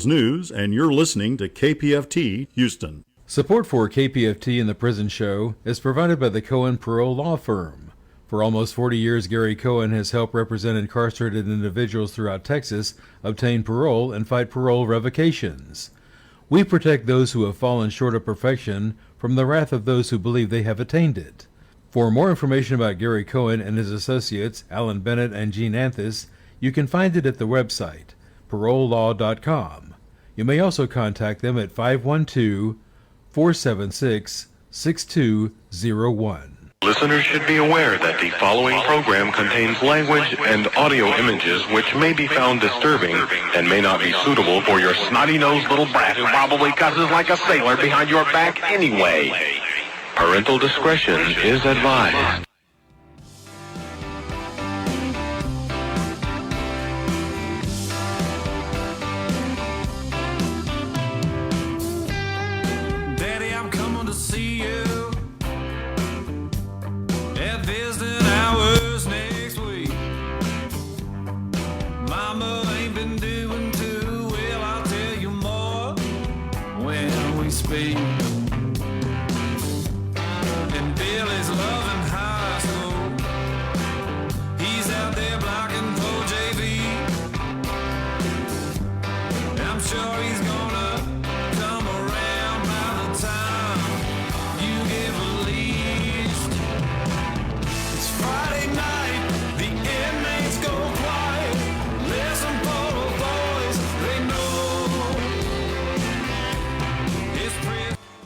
News, and you're listening to KPFT Houston. Support for KPFT and the Prison Show is provided by the Cohen Parole Law Firm. For almost 40 years, Gary Cohen has helped represent incarcerated individuals throughout Texas obtain parole and fight parole revocations. We protect those who have fallen short of perfection from the wrath of those who believe they have attained it. For more information about Gary Cohen and his associates, Alan Bennett and Gene Anthus, you can find it at the website, parolelaw.com. You may also contact them at 512-476-6201. Listeners should be aware that the following program contains language and audio images which may be found disturbing and may not be suitable for your snotty-nosed little brat who probably cusses like a sailor behind your back anyway. Parental discretion is advised.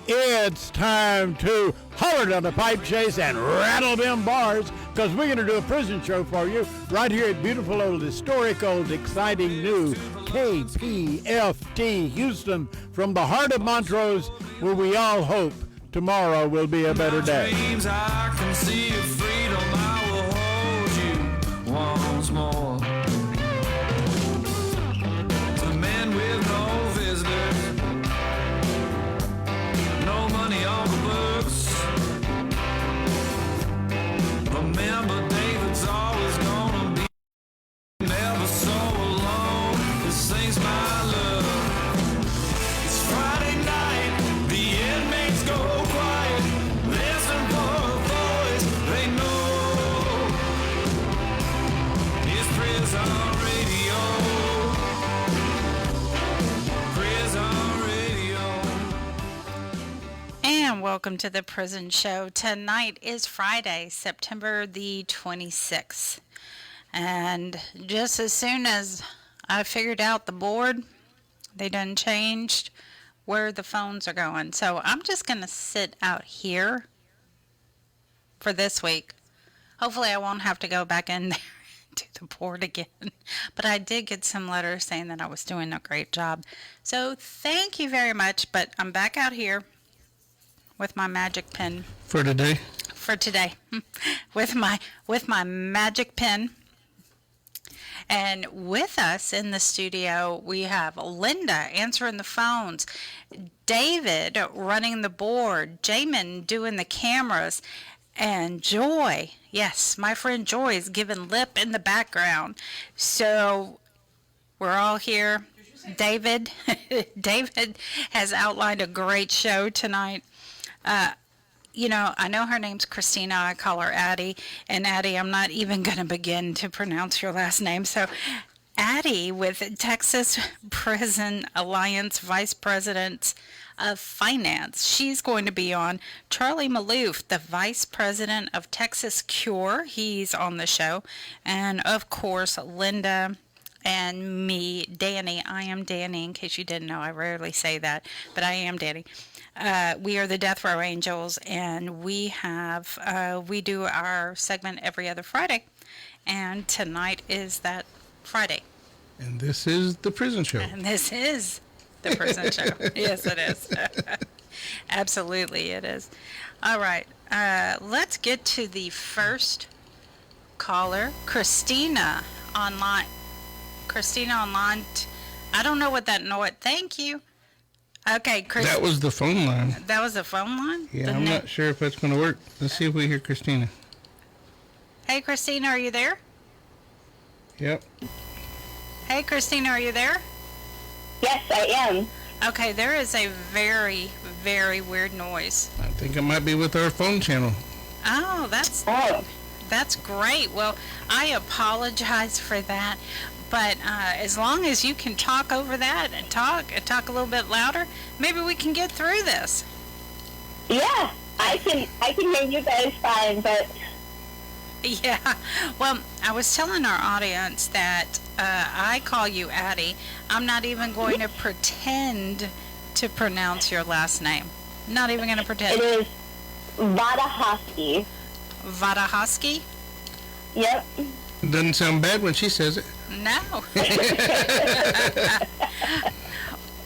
It's time to holler down the pipe chase and rattle them bars, because we're going to do a prison show for you right here at beautiful old, historic old, exciting new KPFT Houston, from the heart of Montrose, where we all hope tomorrow will be a better day. I can see your freedom. I will hold you once more. The man with no visitors, no money on the books. Remember, David's always gonna be never so alone. This ain't my love. It's Friday night, the inmates go quiet. Listen for a voice they know. It's prison radio. Prison radio. And welcome to the Prison Show. Tonight is Friday, September the 26th. And just as soon as I figured out the board, they done changed where the phones are going. So I'm just going to sit out here for this week. Hopefully I won't have to go back in there to the board again. But I did get some letters saying that I was doing a great job. So thank you very much. But I'm back out here with my magic pen. For today? For today. with my magic pen. And with us in the studio, we have Linda answering the phones, David running the board, Jamin doing the cameras, and Joy. Yes, my friend Joy is giving lip in the background. So we're all here. David has outlined a great show tonight. You know, I know her name's Christina. I call her Addie. And Addie, I'm not even going to begin to pronounce your last name. So Addie with Texas Prison Alliance Vice President of Finance. She's going to be on. Charlie Malouff, the Vice President of Texas C.U.R.E. He's on the show. And, of course, Linda and me, Danny. I am Danny, in case you didn't know. I rarely say that, but I am Danny. We are the Death Row Angels, and we do our segment every other Friday, and tonight is that Friday. And this is the Prison Show. And this is the Prison Show. Yes, it is. Absolutely, it is. All right, let's get to the first caller, Christina online. Christina online. I don't know what that noise. Thank you. Okay, Chris. That was the phone line. That was the phone line? Yeah, I'm not sure if that's going to work. Let's see if we hear Christina. Hey, Christina, are you there? Yep. Hey, Christina, are you there? Yes, I am. Okay, there is a very, very weird noise. I think it might be with our phone channel. Oh, Oh, that's great. Well, I apologize for that, but as long as you can talk over that and talk a little bit louder, maybe we can get through this. yeah. I can hear you guys fine, but Yeah. Well, I was telling our audience that I call you Addie. I'm not even going to pretend to pronounce your last name. Not even going to it pretend. is Vodochodsky. Vodochodsky? Yep. Doesn't sound bad when she says it. No.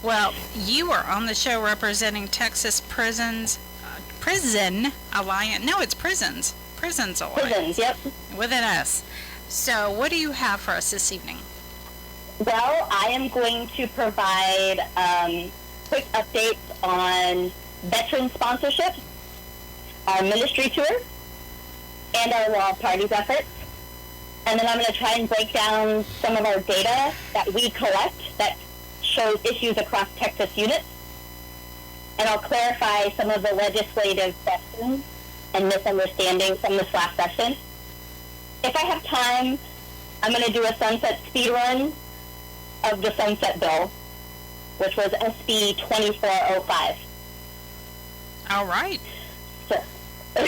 Well, you are on the show representing Texas Prison Alliance. No, it's Prisons. Prisons Alliance. Prisons, yep. With an S. So, what do you have for us this evening? Well, I am going to provide quick updates on veteran sponsorship, our ministry tour, and our Law Parties efforts. And then I'm going to try and break down some of our data that we collect that shows issues across Texas units. And I'll clarify some of the legislative questions and misunderstandings from this last session. If I have time, I'm going to do a sunset speed run of the Sunset Bill, which was SB 2405. All right. So, so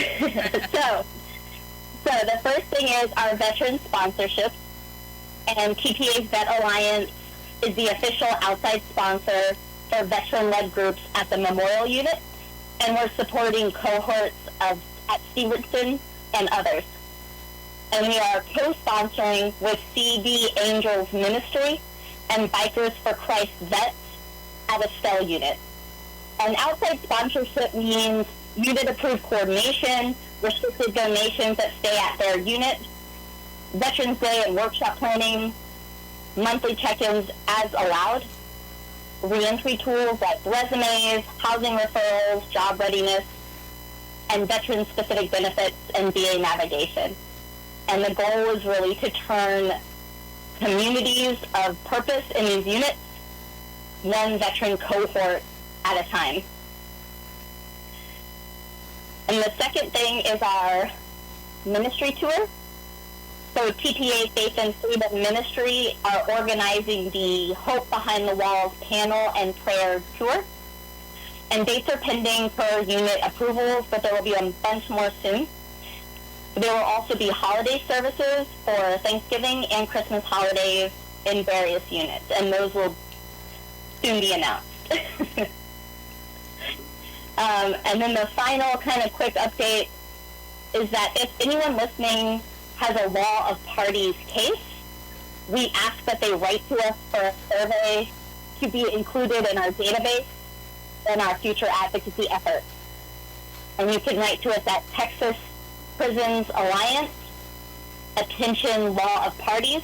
the first thing is our veteran sponsorship, and TPA's Vet Alliance is the official outside sponsor for veteran-led groups at the Memorial Unit, and we're supporting cohorts at Stevenson and others. And we are co-sponsoring with CD Angels Ministry and Bikers for Christ Vets at Estelle Unit. And outside sponsorship means unit-approved coordination, restricted donations that stay at their unit, Veterans Day and workshop planning, monthly check-ins as allowed, reentry tools like resumes, housing referrals, job readiness, and veteran-specific benefits and VA navigation. And the goal is really to turn communities of purpose in these units, one veteran cohort at a time. And the second thing is our ministry tour. So TPA Faith and Freedom Ministry are organizing the Hope Behind the Walls panel and prayer tour. And dates are pending per unit approvals, but there will be a bunch more soon. There will also be holiday services for Thanksgiving and Christmas holidays in various units, and those will soon be announced. And then the final kind of quick update is that if anyone listening has a Law of Parties case, we ask that they write to us for a survey to be included in our database in our future advocacy efforts. And you can write to us at Texas Prisons Alliance, Attention Law of Parties,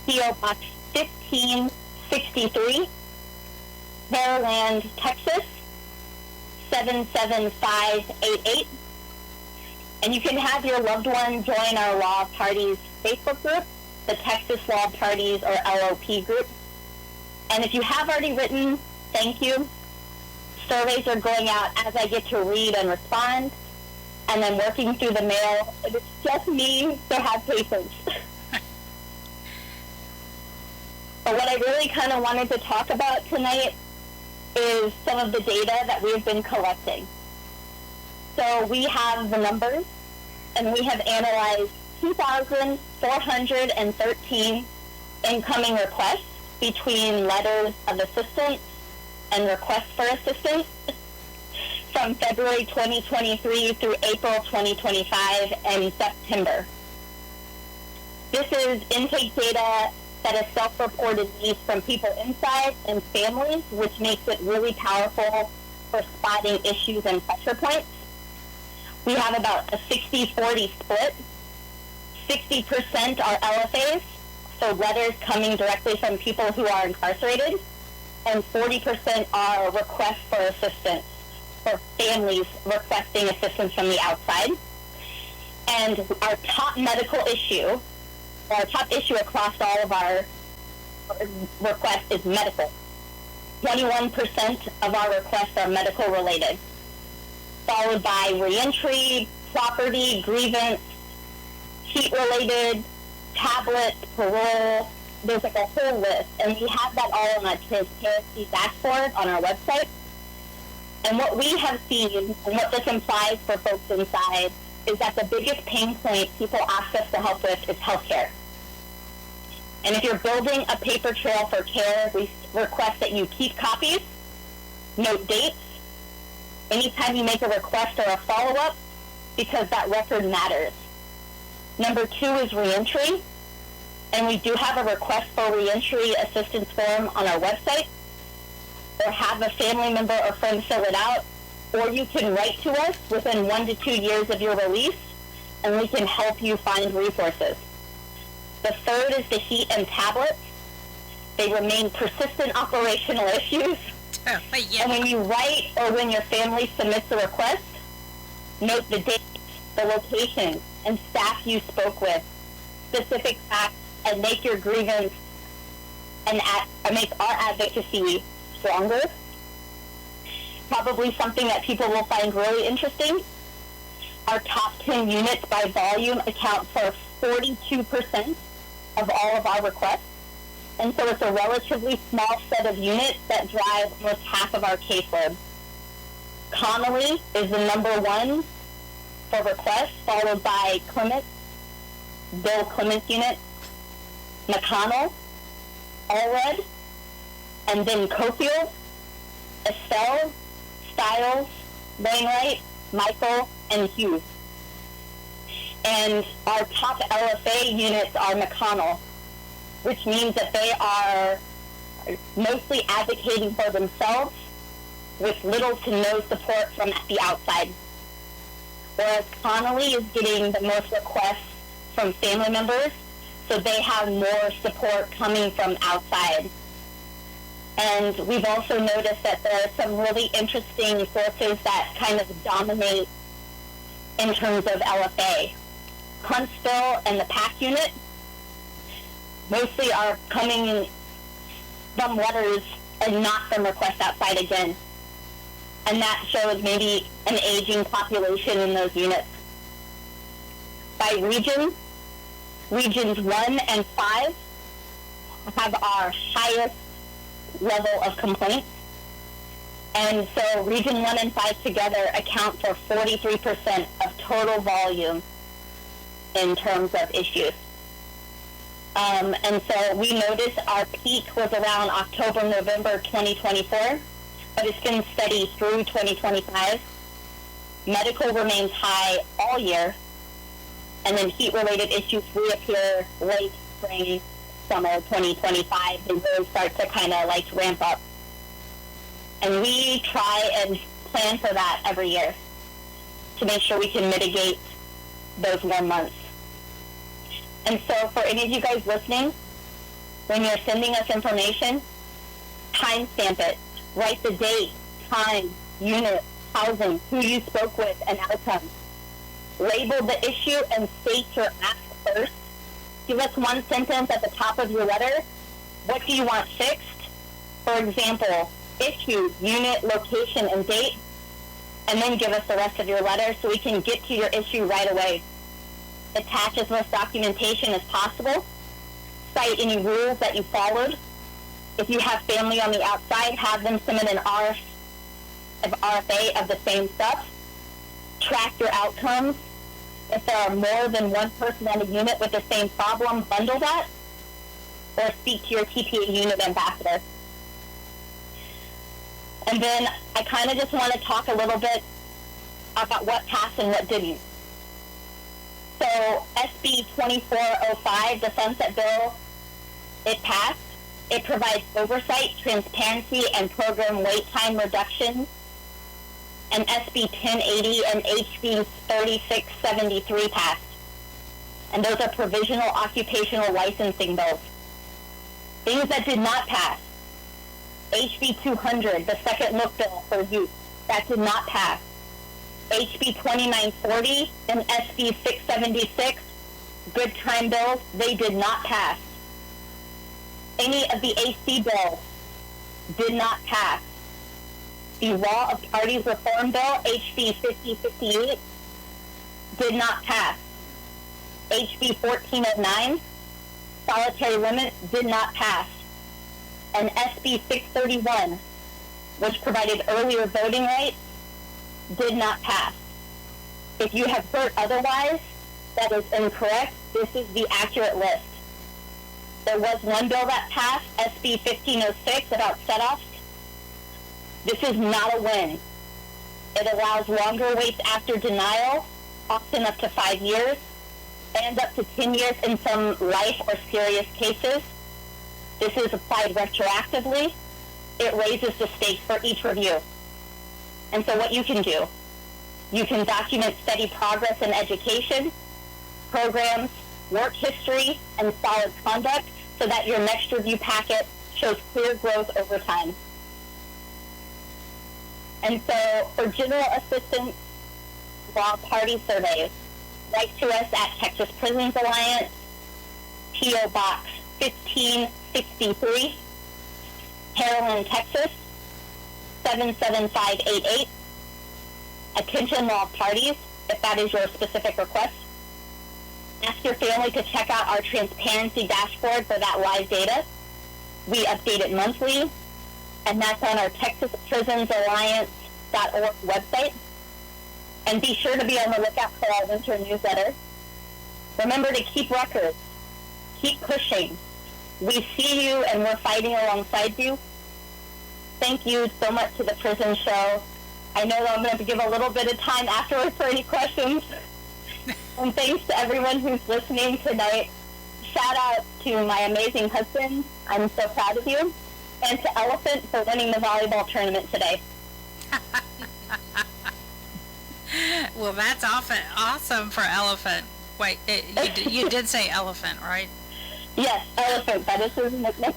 P.O. Box 1563, Pearland, Texas, 77588. And you can have your loved one join our Law of Parties Facebook group, the Texas Law of Parties or LOP group. And if you have already written, thank you. Surveys are going out as I get to read and respond, and then working through the mail. It's just me, so have patience. But what I really kind of wanted to talk about tonight is some of the data that we've been collecting. So we have the numbers, and we have analyzed 2,413 incoming requests between letters of assistance and requests for assistance from February 2023 through April 2025 and September. This is intake data that is self-reported needs from people inside and families, which makes it really powerful for spotting issues and pressure points. We have about a 60-40 split. 60% are LFAs, so letters coming directly from people who are incarcerated, and 40% are requests for assistance, for families requesting assistance from the outside. And our top medical issue, or our top issue across all of our requests is medical. 21% of our requests are medical related, followed by reentry, property, grievance, heat related, tablets, parole. There's like a whole list, and we have that all on our transparency dashboard on our website. And what we have seen, and what this implies for folks inside, is that the biggest pain point people ask us to help with is healthcare. And if you're building a paper trail for care, we request that you keep copies, note dates, anytime you make a request or a follow-up, because that record matters. Number 2 is reentry, and we do have a request for reentry assistance form on our website, or have a family member or friend fill it out, or you can write to us within 1 to 2 years of your release, and we can help you find resources. The third is the heat and tablets. They remain persistent operational issues. And when you write or when your family submits a request, note the date, the location, and staff you spoke with, specific facts, and make your grievance and make our advocacy stronger. Probably something that people will find really interesting. Our top 10 units by volume account for 42% of all of our requests. And so it's a relatively small set of units that drive almost half of our caseload. Connolly is the number 1 for requests, followed by Clement, Bill Clement's unit, McConnell, Allred, and then Cofield, Estelle, Stiles, Wainwright, Michael, and Hughes. And our top LFA units are McConnell, which means that they are mostly advocating for themselves with little to no support from the outside. Whereas Connolly is getting the most requests from family members, so they have more support coming from outside. And we've also noticed that there are some really interesting forces that kind of dominate in terms of LFA. Huntsville and the PAC unit mostly are coming from letters and not from requests outside again. And that shows maybe an aging population in those units. By region, regions 1 and 5 have our highest level of complaints. And so region 1 and 5 together account for 43% of total volume in terms of issues. And so we noticed our peak was around October, November 2024, but it's been steady through 2025. Medical remains high all year, and then heat-related issues reappear late spring, summer 2025. They really start to kind of like ramp up. And we try and plan for that every year to make sure we can mitigate those warm months. And so for any of you guys listening, when you're sending us information, timestamp it. Write the date, time, unit, housing, who you spoke with, and outcome. Label the issue and state your ask first. Give us one sentence at the top of your letter. What do you want fixed? For example, issue, unit, location, and date. And then give us the rest of your letter so we can get to your issue right away. Attach as much documentation as possible. Cite any rules that you followed. If you have family on the outside, have them submit an RFA of the same stuff. Track your outcomes. If there are more than one person on a unit with the same problem, bundle that. Or speak to your TPA unit ambassador. And then I kind of just want to talk a little bit about what passed and what didn't. So SB 2405, the Sunset Bill, it passed. It provides oversight, transparency, and program wait time reduction. And SB 1080 and HB 3673 passed. And those are provisional occupational licensing bills. Things that did not pass. HB 200, the second look bill for youth, that did not pass. HB 2940 and SB 676, good time bills, they did not pass. Any of the AC bills, did not pass. The Law of Parties Reform Bill, HB 5058, did not pass. HB 1409, solitary limits, did not pass. And SB 631, which provided earlier voting rights, did not pass. If you have heard otherwise, that is incorrect. This is the accurate list. There was one bill that passed, SB 1506, about set-offs. This is not a win. It allows longer waits after denial, often up to 5 years, and up to 10 years in some life or serious cases. This is applied retroactively. It raises the stakes for each review. And so what you can do, you can document steady progress in education, programs, work history, and solid conduct so that your next review packet shows clear growth over time. And so for general assistance, law party surveys, write to us at Texas Prisons Alliance, P.O. Box 1563, Harlan, Texas, 77588. Attention law parties, if that is your specific request. Ask your family to check out our transparency dashboard for that live data. We update it monthly, and that's on our TexasPrisonsAlliance.org website. And be sure to be on the lookout for our winter newsletter. Remember to keep records. Keep pushing. We see you and we're fighting alongside you. Thank you so much to the Prison Show. I know that I'm going to give a little bit of time afterwards for any questions. And thanks to everyone who's listening tonight. Shout out to my amazing husband. I'm so proud of you. And to Elephant for winning the volleyball tournament today. Well, that's awesome for Elephant. Wait, you did say Elephant, right? Yes, Elephant. That is his nickname.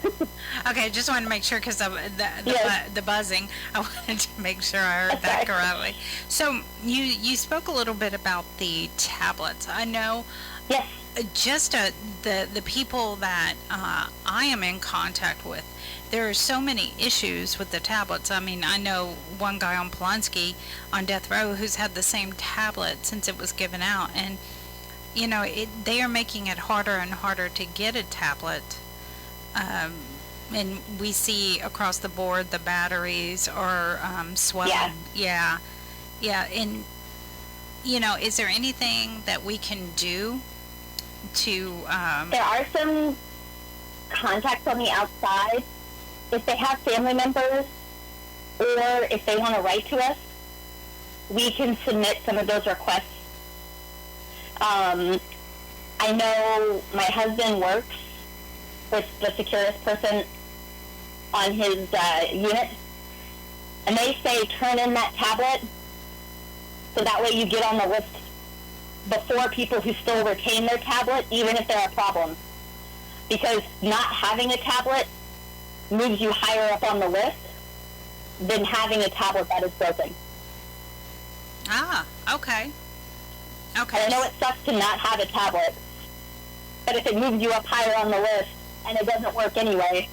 Okay, just wanted to make sure because of the buzzing. I wanted to make sure I heard that correctly. So you spoke a little bit about the tablets. I know. Yes. Just the people that I am in contact with, there are so many issues with the tablets. I mean, I know one guy on Polanski on death row who's had the same tablet since it was given out, and you know, they are making it harder and harder to get a tablet. And we see across the board the batteries are swelling. Yeah. And, you know, is there anything that we can do to... There are some contacts on the outside. If they have family members or if they want to write to us, we can submit some of those requests. I know my husband works with the securest person on his unit, and they say turn in that tablet so that way you get on the list before people who still retain their tablet, even if there are problems. Because not having a tablet moves you higher up on the list than having a tablet that is broken. Ah, okay. Okay. And I know it sucks to not have a tablet, but if it moves you up higher on the list and it doesn't work anyway.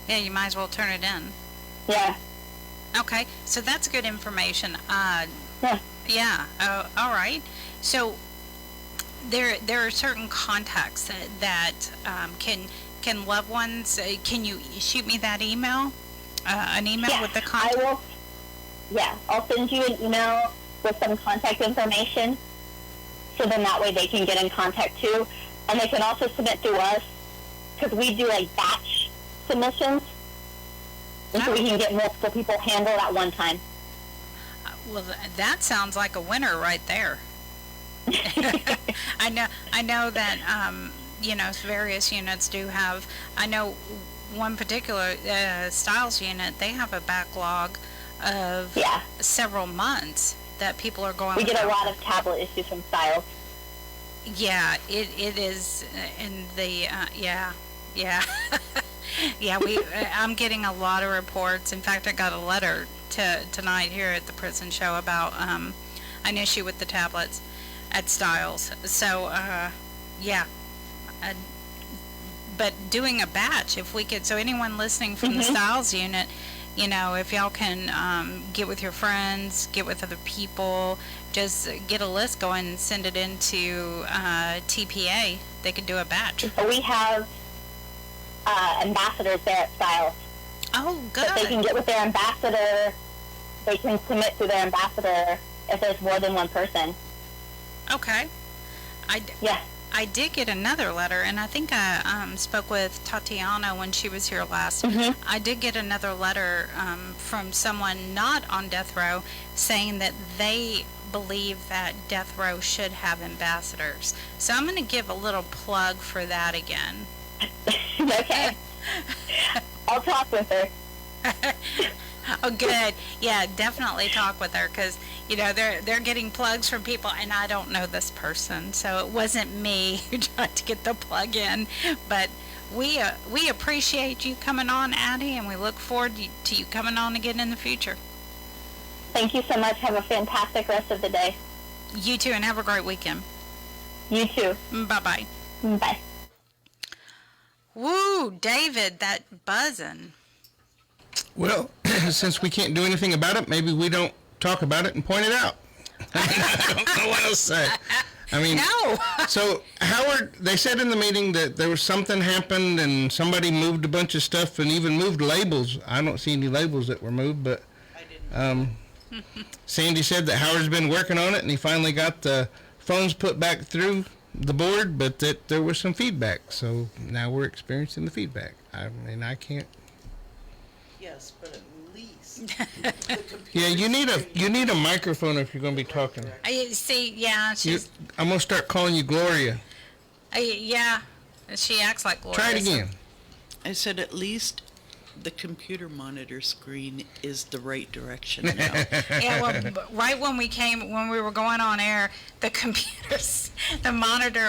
Yeah, you might as well turn it in. Yeah. Okay, so that's good information. Yeah. Yeah. All right. So there are certain contacts that can loved ones. Can you shoot me that email? An email with the contact. I will. Yeah, I'll send you an email with some contact information, so then that way they can get in contact too, and they can also submit through us because we do like batch submissions, and so we can get multiple people handled at one time. Well, that sounds like a winner right there. I know that you know, various units do have. I know one particular Styles unit, they have a backlog of several months that people are going. We get a lot of tablet issues from Styles. Yeah, it is in the yeah. I'm getting a lot of reports. In fact, I got a letter tonight here at the prison show about an issue with the tablets at Styles. So but doing a batch, if we could, so anyone listening from the Styles unit, you know, if y'all can get with your friends, get with other people, just get a list going and send it into TPA, they could do a batch. We have ambassadors there at Styles. Oh, good. So they can get with their ambassador. They can submit to their ambassador if there's more than one person. Okay. Yeah. I did get another letter, and I think I spoke with Tatiana when she was here last. I did get another letter from someone not on death row saying that they believe that death row should have ambassadors. So I'm going to give a little plug for that again. Okay. I'll talk with her. Oh, good. Yeah, definitely talk with her, because, you know, they're getting plugs from people, and I don't know this person, so it wasn't me who tried to get the plug in. But we appreciate you coming on, Addie, and we look forward to you coming on again in the future. Thank you so much. Have a fantastic rest of the day. You too, and have a great weekend. You too. Bye-bye. Bye. Woo, David, that buzzing. Well, since we can't do anything about it, maybe we don't talk about it and point it out. I don't know what else to say. I mean, No. so Howard, they said in the meeting that there was something happened and somebody moved a bunch of stuff and even moved labels. I don't see any labels that were moved, but Sandy said that Howard's been working on it and he finally got the phones put back through the board, but that there was some feedback. So now we're experiencing the feedback. I mean, I can't. Yes, but at least Yeah, you need a microphone if you're going to be talking. See, yeah, I'm going to start calling you Gloria. Yeah, she acts like Gloria. Try it again. I said at least the computer monitor screen is the right direction now. Yeah, well, right when we were going on air, the computers, the monitor,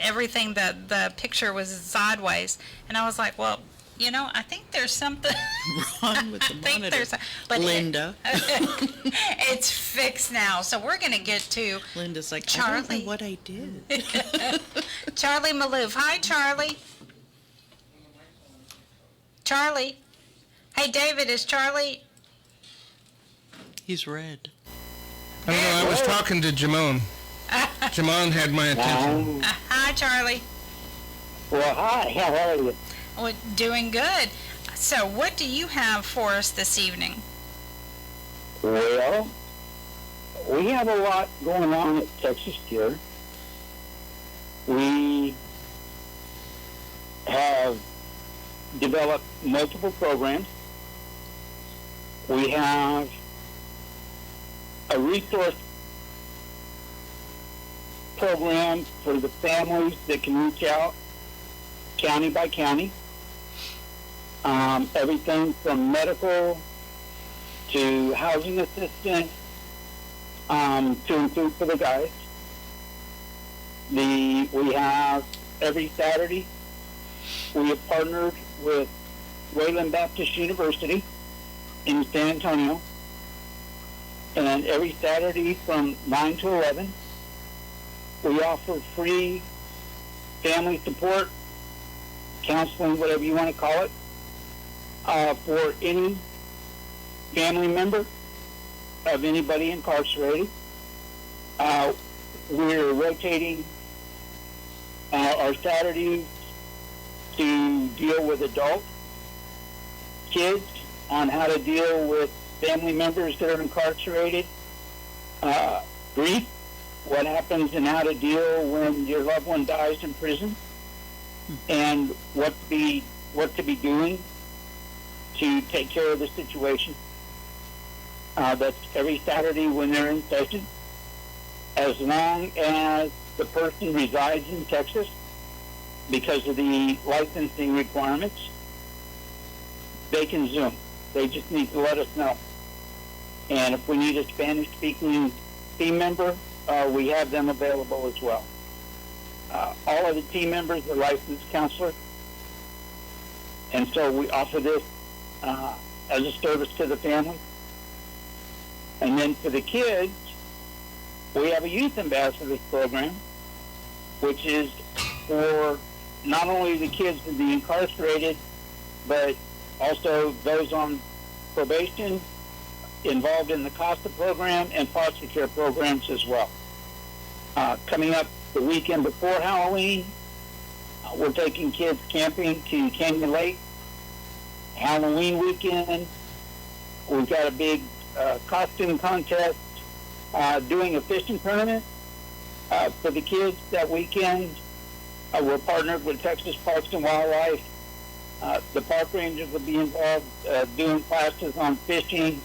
everything, the picture was sideways, and I was like, well, you know, I think there's something Wrong with the monitor. But Linda. It's fixed now, so we're going to get to Linda's like, I Charlie. don't know what I did. Charlie Malouff. Hi, Charlie. Charlie. Hey, David, is Charlie? He's red. I don't know, I was talking to Jamon. Jamon had my attention. Hi, Charlie. Well, hi, how are you? Well, doing good. So, what do you have for us this evening? Well, we have a lot going on at Texas C.U.R.E. We have developed multiple programs. We have a resource program for the families that can reach out county by county. Everything from medical to housing assistance to include for the guys. We have every Saturday, we have partnered with Wayland Baptist University in San Antonio, and every Saturday from 9 to 11, we offer free family support, counseling, whatever you want to call it, for any family member of anybody incarcerated. We're rotating our Saturdays to deal with adult kids on how to deal with family members that are incarcerated, grief, what happens and how to deal when your loved one dies in prison, and what to be doing to take care of the situation. That's every Saturday when they're in session. As long as the person resides in Texas, because of the licensing requirements, they can Zoom. They just need to let us know. And if we need a Spanish-speaking team member, we have them available as well. All of the team members are licensed counselors, and so we offer this as a service to the family. And then for the kids, we have a youth ambassadors program, which is for not only the kids of the incarcerated, but also those on probation, involved in the CASA program and foster care programs as well. Coming up the weekend before Halloween, we're taking kids camping to Canyon Lake. Halloween weekend, we've got a big costume contest, doing a fishing tournament for the kids that weekend. We're partnered with Texas Parks and Wildlife. The park rangers will be involved doing classes on fishing,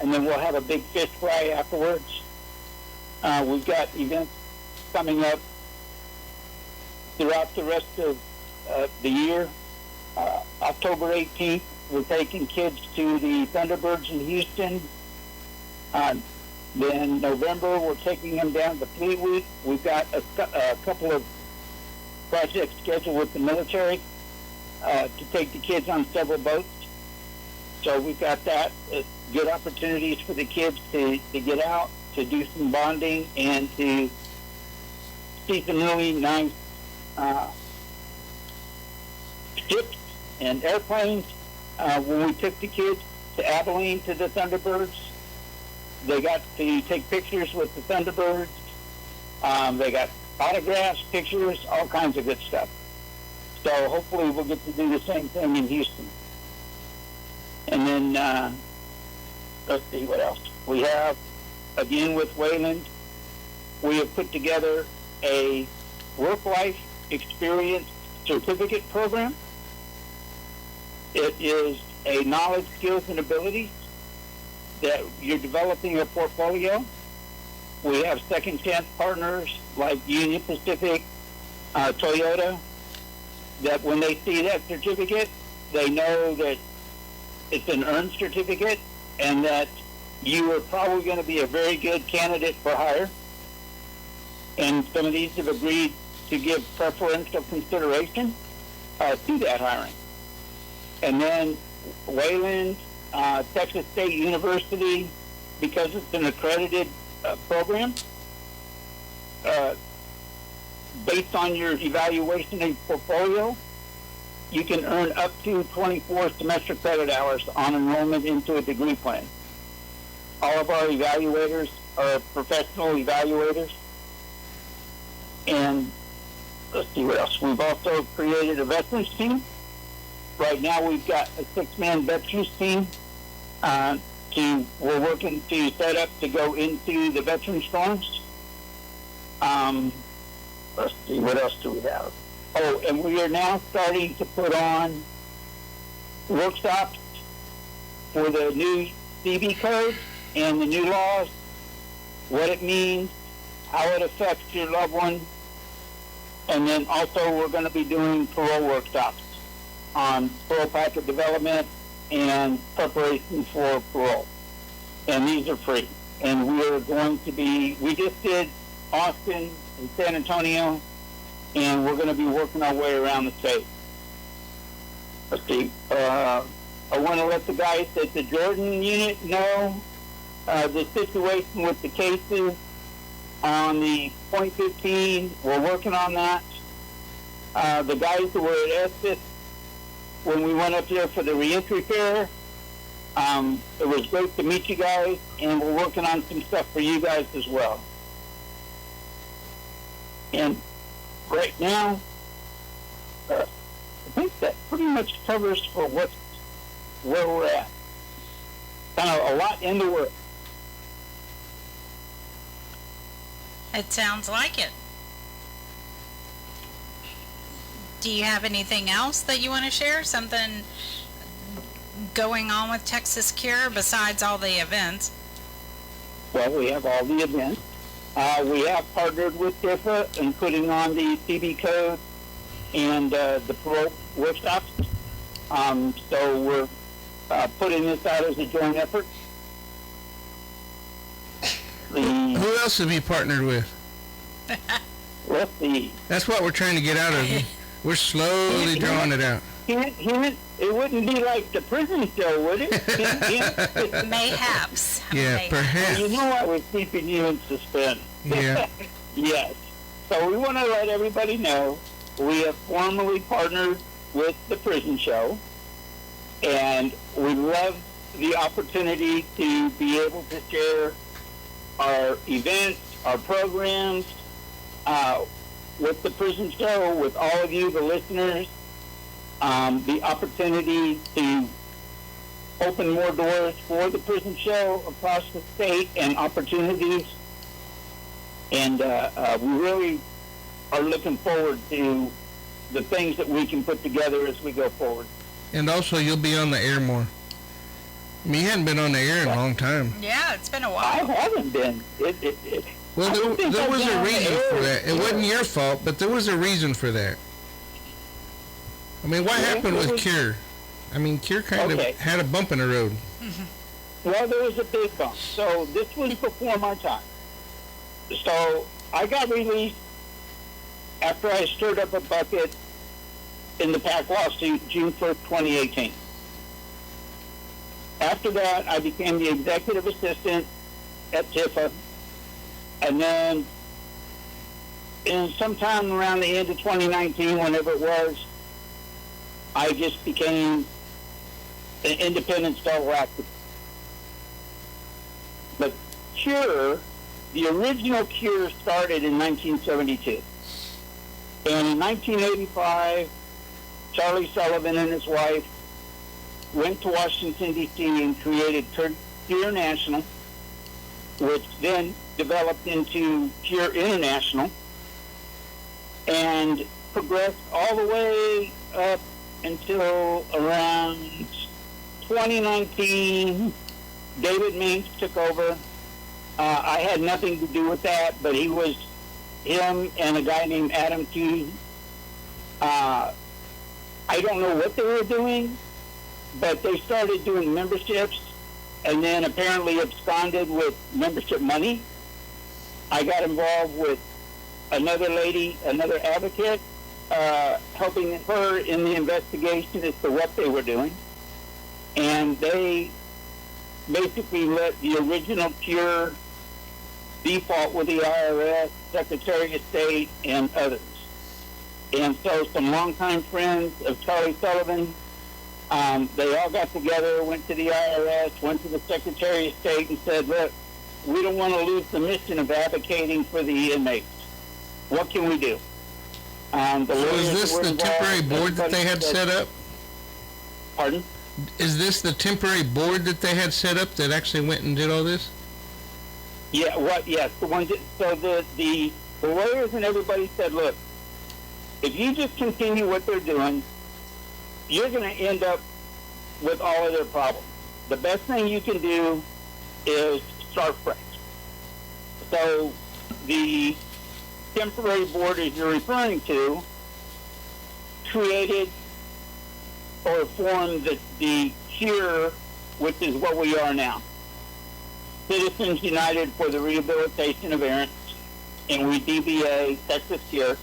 and then we'll have a big fish fry afterwards. We've got events coming up throughout the rest of the year. October 18th, we're taking kids to the Thunderbirds in Houston. Then November, we're taking them down to Fleetwood. We've got a couple of projects scheduled with the military to take the kids on several boats. So we've got that. Good opportunities for the kids to get out, to do some bonding, and to see some really nice ships and airplanes. When we took the kids to Abilene to the Thunderbirds, they got to take pictures with the Thunderbirds. They got autographs, pictures, all kinds of good stuff. So hopefully we'll get to do the same thing in Houston. And then, let's see what else. We have, again with Wayland, we have put together a work-life experience certificate program. It is a knowledge, skills, and abilities that you're developing a portfolio. We have second chance partners like Union Pacific, Toyota, that when they see that certificate, they know that it's an earned certificate and that you are probably going to be a very good candidate for hire. And some of these have agreed to give preferential consideration to that hiring. And then Wayland, Texas State University, because it's an accredited program, based on your evaluation and portfolio, you can earn up to 24 semester credit hours on enrollment into a degree plan. All of our evaluators are professional evaluators. And let's see what else. We've also created a veterans team. Right now we've got a 6-man veterans team. We're working to set up to go into the veteran storms. Let's see, what else do we have? Oh, and we are now starting to put on workshops for the new CB code and the new laws, what it means, how it affects your loved one, and then also we're going to be doing parole workshops on parole packet development and preparation for parole. And these are free. And we are going to be, we just did Austin and San Antonio, and we're going to be working our way around the state. Let's see. I want to let the guys at the Jordan unit know the situation with the cases on the Point 15. We're working on that. The guys that were at Estes, when we went up there for the reentry fair, it was great to meet you guys, and we're working on some stuff for you guys as well. And right now, I think that pretty much covers for where we're at. Kind of a lot in the work. It sounds like it. Do you have anything else that you want to share? Something going on with Texas C.U.R.E. besides all the events? Well, we have all the events. We have partnered with DIFA in putting on the CB code and the parole workshops. So we're putting this out as a joint effort. Who else have you partnered with? Let's see. That's what we're trying to get out of you. We're slowly drawing it out. It wouldn't be like the prison show, would it? Mayhaps. Yeah, perhaps. You know I was keeping you in suspense. Yeah. Yes. So we want to let everybody know we have formally partnered with the prison show, and we love the opportunity to be able to share our events, our programs, with the prison show, with all of you, the listeners, the opportunity to open more doors for the prison show across the state and opportunities. And we really are looking forward to the things that we can put together as we go forward. And also, you'll be on the air more. I mean, you hadn't been on the air in a long time. Yeah, it's been a I while. haven't been. Well, there was a reason for that. It wasn't your fault, but there was a reason for that. I mean, what happened with C.U.R.E? I mean, C.U.R.E kind of had a bump in the road. Well, there was a big bump. So this was before my time. So I got released after I stirred up a bucket in the PAC lawsuit June 1st, 2018. After that, I became the executive assistant at TIFA. And then in sometime around the end of 2019, whenever it was, I just became an independent sole activist. But C.U.R.E, the original C.U.R.E started in 1972. And in 1985, Charlie Sullivan and his wife went to Washington, D.C. and created C.U.R.E National, which then developed into C.U.R.E International, and progressed all the way up until around 2019. David Means took over. I had nothing to do with that, but him and a guy named Adam Key. I don't know what they were doing, but they started doing memberships and then apparently absconded with membership money. I got involved with another lady, another advocate, helping her in the investigation as to what they were doing. And they basically let the original C.U.R.E default with the IRS, Secretary of State, and others. And so some longtime friends of Charlie Sullivan, they all got together, went to the IRS, went to the Secretary of State and said, look, we don't want to lose the mission of advocating for the inmates. What can we do? So is this the temporary board that they had set up? Pardon? Is this the temporary board that they had set up that actually went and did all this? Yeah, yes, the ones that, so the lawyers and everybody said, look, if you just continue what they're doing, you're going to end up with all of their problems. The best thing you can do is start fresh. So the temporary board, as you're referring to, created or formed the C.U.R.E, which is what we are now. Citizens United for the Rehabilitation of Errants, and we DBA Texas C.U.R.E.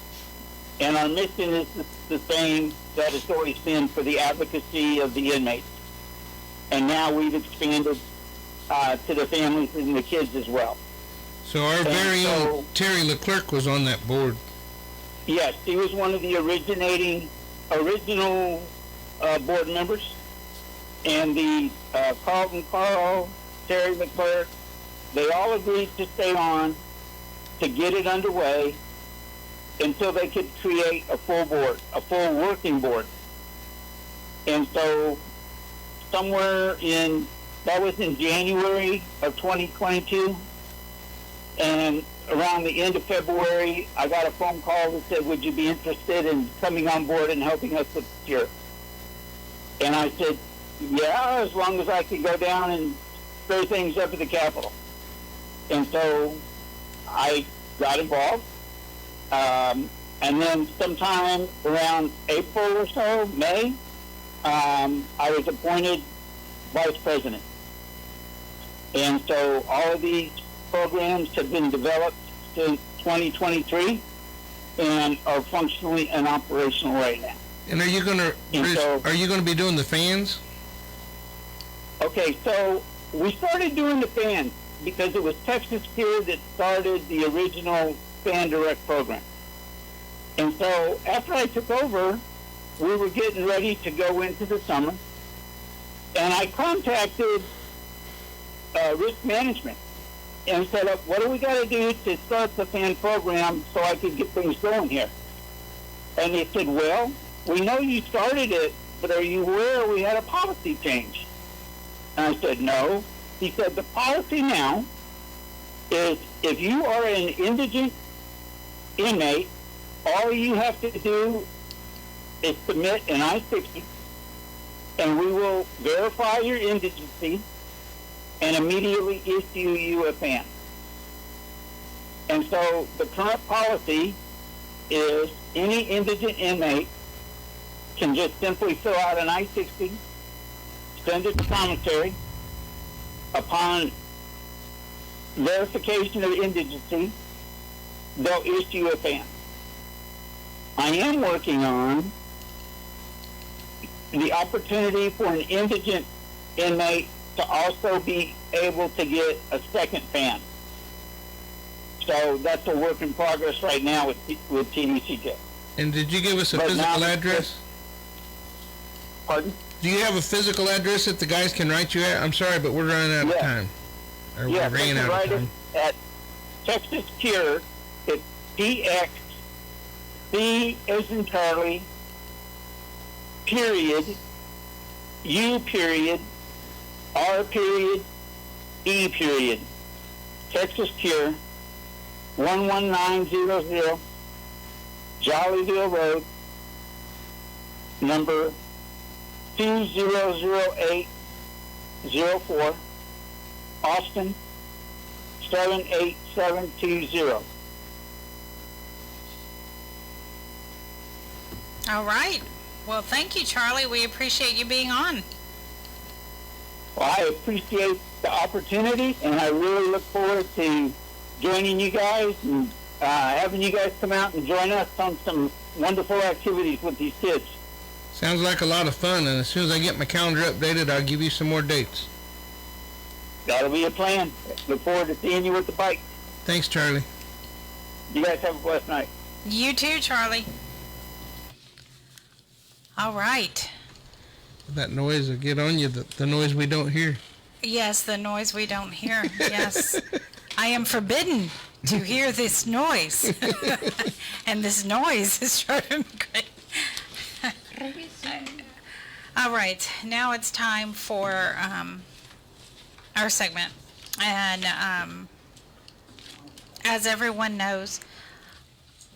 And our mission is the same that it's always been for the advocacy of the inmates. And now we've expanded to the families and the kids as well. So our very own Terry Leclerc was on that board. Yes, he was one of the original board members. And the Carl, Terry Leclerc, they all agreed to stay on to get it underway until they could create a full board, a full working board. And so that was in January of 2022, and around the end of February, I got a phone call that said, would you be interested in coming on board and helping us with C.U.R.E? And I said, yeah, as long as I could go down and stir things up at the Capitol. And so I got involved. And then sometime around April or so, May, I was appointed vice president. And so all of these programs have been developed since 2023 and are functionally and operational right now. And are you going to be doing the fans? Okay, so we started doing the fans because it was Texas C.U.R.E that started the original Fan Direct program. And so after I took over, we were getting ready to go into the summer, and I contacted risk management and said, what do we got to do to start the fan program so I could get things going here? And they said, well, we know you started it, but are you aware we had a policy change? And I said, no. He said, the policy now is if you are an indigent inmate, all you have to do is submit an I-60, and we will verify your indigency and immediately issue you a fan. And so the current policy is any indigent inmate can just simply fill out an I-60, send it to commissary. Upon verification of indigency, they'll issue a fan. I am working on the opportunity for an indigent inmate to also be able to get a second fan. So that's a work in progress right now with TDCJ. And did you give us a physical address? Pardon? Do you have a physical address that the guys can write you at? I'm sorry, but we're running out of time. Or Yeah, we're running out write of time. it at Texas C.U.R.E. It's PX, C as in Charlie, period, U period, R period, E period. Texas C.U.R.E. 11900 Jollyville Road, number 200804, Austin 78720. All right. Well, thank you, Charlie. We appreciate you being on. Well, I appreciate the opportunity, and I really look forward to joining you guys and having you guys come out and join us on some wonderful activities with these kids. Sounds like a lot of fun, and as soon as I get my calendar updated, I'll give you some more dates. That'll be a plan. Look forward to seeing you with the bike. Thanks, Charlie. You guys have a blessed night. You too, Charlie. All right. That noise will get on you, the noise we don't hear. Yes, the noise we don't hear. Yes. I am forbidden to hear this noise. And this noise is driving me crazy. All right, now it's time for our segment. And as everyone knows,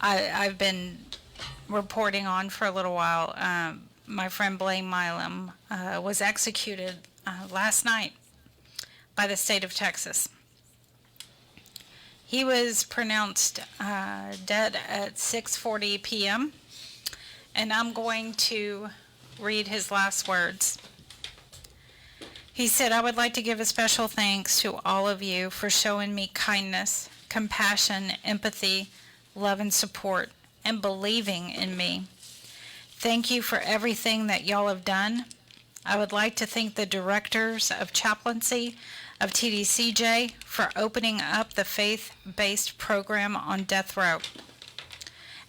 I've been reporting on for a little while. My friend Blaine Milam was executed last night by the state of Texas. He was pronounced dead at 6:40 p.m. And I'm going to read his last words. He said, "I would like to give a special thanks to all of you for showing me kindness, compassion, empathy, love, and support, and believing in me. Thank you for everything that y'all have done. I would like to thank the directors of chaplaincy of TDCJ for opening up the faith-based program on death row.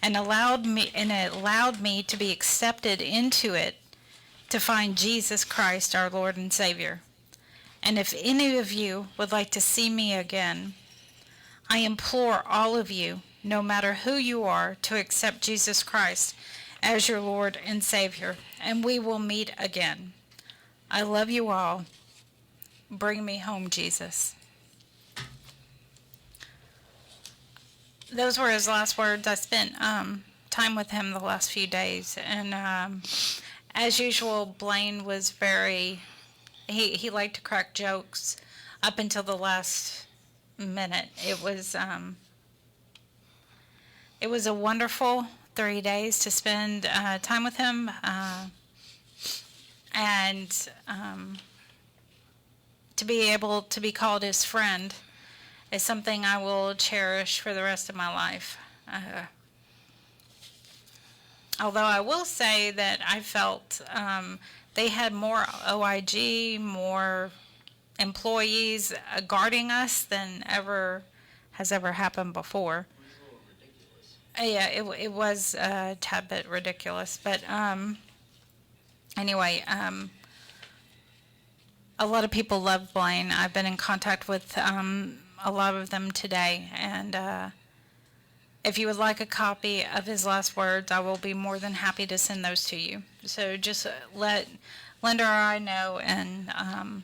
And it allowed me to be accepted into it to find Jesus Christ, our Lord and Savior. And if any of you would like to see me again, I implore all of you, no matter who you are, to accept Jesus Christ as your Lord and Savior, and we will meet again. I love you all. Bring me home, Jesus." Those were his last words. I spent time with him the last few days, and as usual, Blaine was he liked to crack jokes up until the last minute. It was a wonderful 3 days to spend time with him, and to be able to be called his friend is something I will cherish for the rest of my life. Although I will say that I felt they had more OIG, more employees guarding us than has ever happened before. Yeah, it was a tad bit ridiculous, but anyway, a lot of people love Blaine. I've been in contact with a lot of them today, and if you would like a copy of his last words, I will be more than happy to send those to you. So just let Linda or I know, and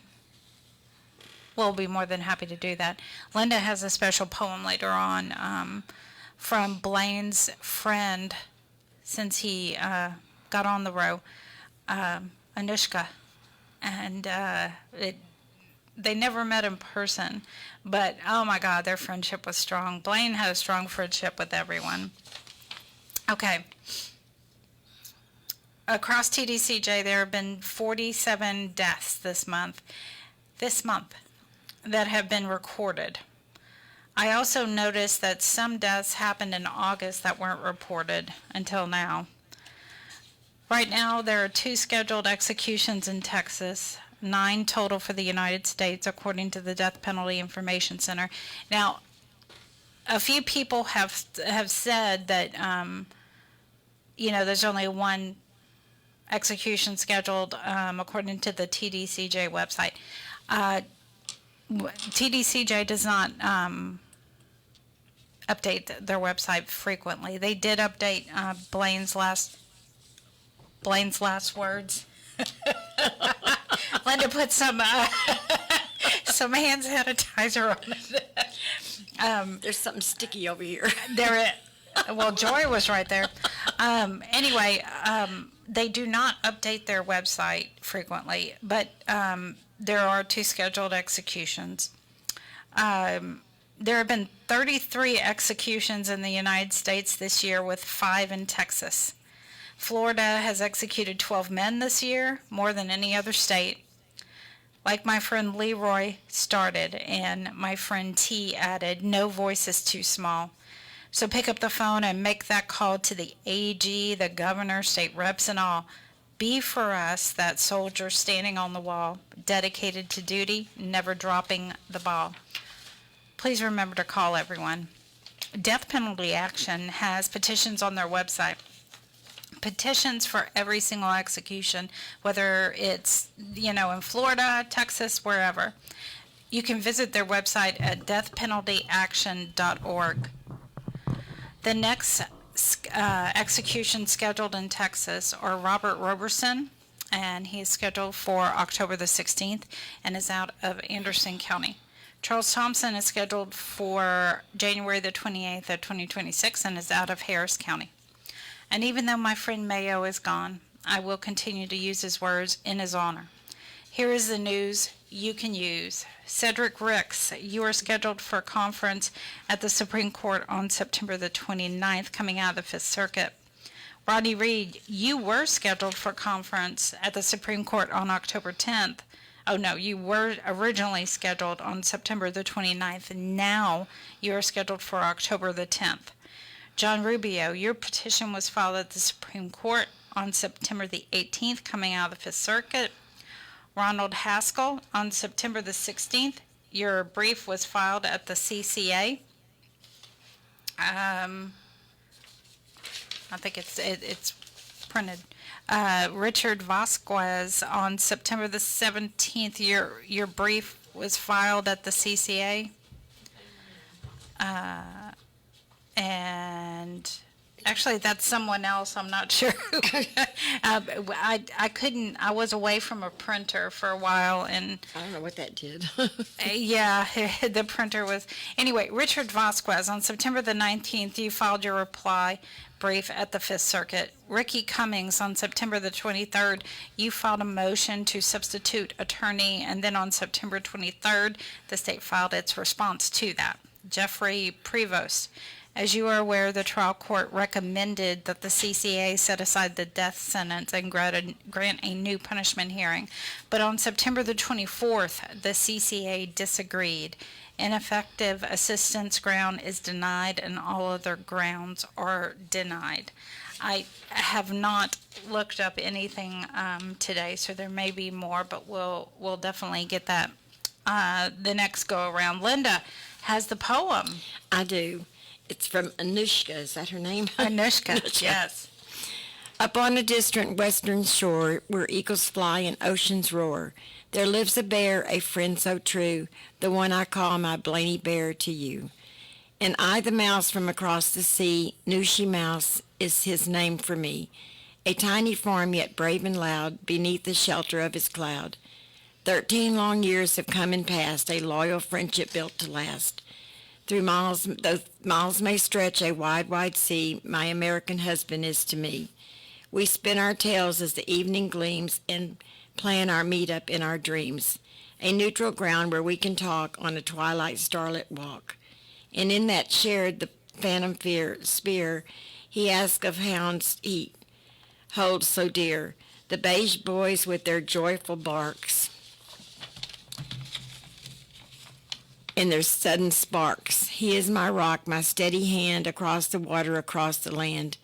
we'll be more than happy to do that. Linda has a special poem later on from Blaine's friend, since he got on the row, Anushka. And they never met in person, but oh my God, their friendship was strong. Blaine had a strong friendship with everyone. Okay. Across TDCJ, there have been 47 deaths this month that have been recorded. I also noticed that some deaths happened in August that weren't reported until now. Right now, there are 2 scheduled executions in Texas, 9 total for the United States, according to the Death Penalty Information Center. Now, a few people have said that, there's only 1 execution scheduled, according to the TDCJ website. TDCJ does not update their website frequently. They did update Blaine's last words. Linda put some hand sanitizer on it. There's something sticky over here. Well, Joy was right there. Anyway, they do not update their website frequently, but there are 2 scheduled executions. There have been 33 executions in the United States this year, with 5 in Texas. Florida has executed 12 men this year, more than any other state. Like my friend Leroy started, and my friend T added, no voice is too small. So pick up the phone and make that call to the AG, the governor, state reps, and all. Be for us that soldier standing on the wall, dedicated to duty, never dropping the ball. Please remember to call everyone. Death Penalty Action has petitions on their website. Petitions for every single execution, whether it's, in Florida, Texas, wherever. You can visit their website at deathpenaltyaction.org. The next execution scheduled in Texas are Robert Roberson, and he is scheduled for October the 16th and is out of Anderson County. Charles Thompson is scheduled for January the 28th of 2026 and is out of Harris County. And even though my friend Mayo is gone, I will continue to use his words in his honor. Here is the news you can use. Cedric Ricks, you are scheduled for a conference at the Supreme Court on September the 29th, coming out of the Fifth Circuit. Rodney Reed, you were scheduled for a conference at the Supreme Court on October 10th. Oh no, you were originally scheduled on September the 29th, and now you are scheduled for October the 10th. John Rubio, your petition was filed at the Supreme Court on September the 18th, coming out of the Fifth Circuit. Ronald Haskell, on September the 16th, your brief was filed at the CCA. I think it's printed. Richard Vasquez, on September the 17th, your brief was filed at the CCA. And actually, that's someone else. I'm not sure. I was away from a printer for a while, and I don't know what that did. yeah, the printer was. Anyway, Richard Vasquez, on September the 19th, you filed your reply brief at the Fifth Circuit. Ricky Cummings, on September the 23rd, you filed a motion to substitute attorney, and then on September 23rd, the state filed its response to that. Jeffrey Prevost, as you are aware, the trial court recommended that the CCA set aside the death sentence and grant a new punishment hearing. But on September the 24th, the CCA disagreed. Ineffective assistance ground is denied, and all other grounds are denied. I have not looked up anything today, so there may be more, but we'll definitely get that the next go around. Linda has the poem. I do. It's from Anushka. Is that her name? Anushka, yes. Up on a distant western shore, where eagles fly and oceans roar, there lives a bear, a friend so true, the one I call my Blaney Bear to you. And I, the mouse from across the sea, Nooshi Mouse is his name for me. A tiny form, yet brave and loud, beneath the shelter of his cloud. 13 long years have come and passed, a loyal friendship built to last. Through miles, though miles may stretch a wide, wide sea, my American husband is to me. We spin our tales as the evening gleams and plan our meet-up in our dreams. A neutral ground where we can talk on a twilight starlit walk. And in that shared the phantom spear, he asks of hounds he holds so dear. The beige boys with their joyful barks and their sudden sparks. He is my rock, my steady hand across the water, across the land.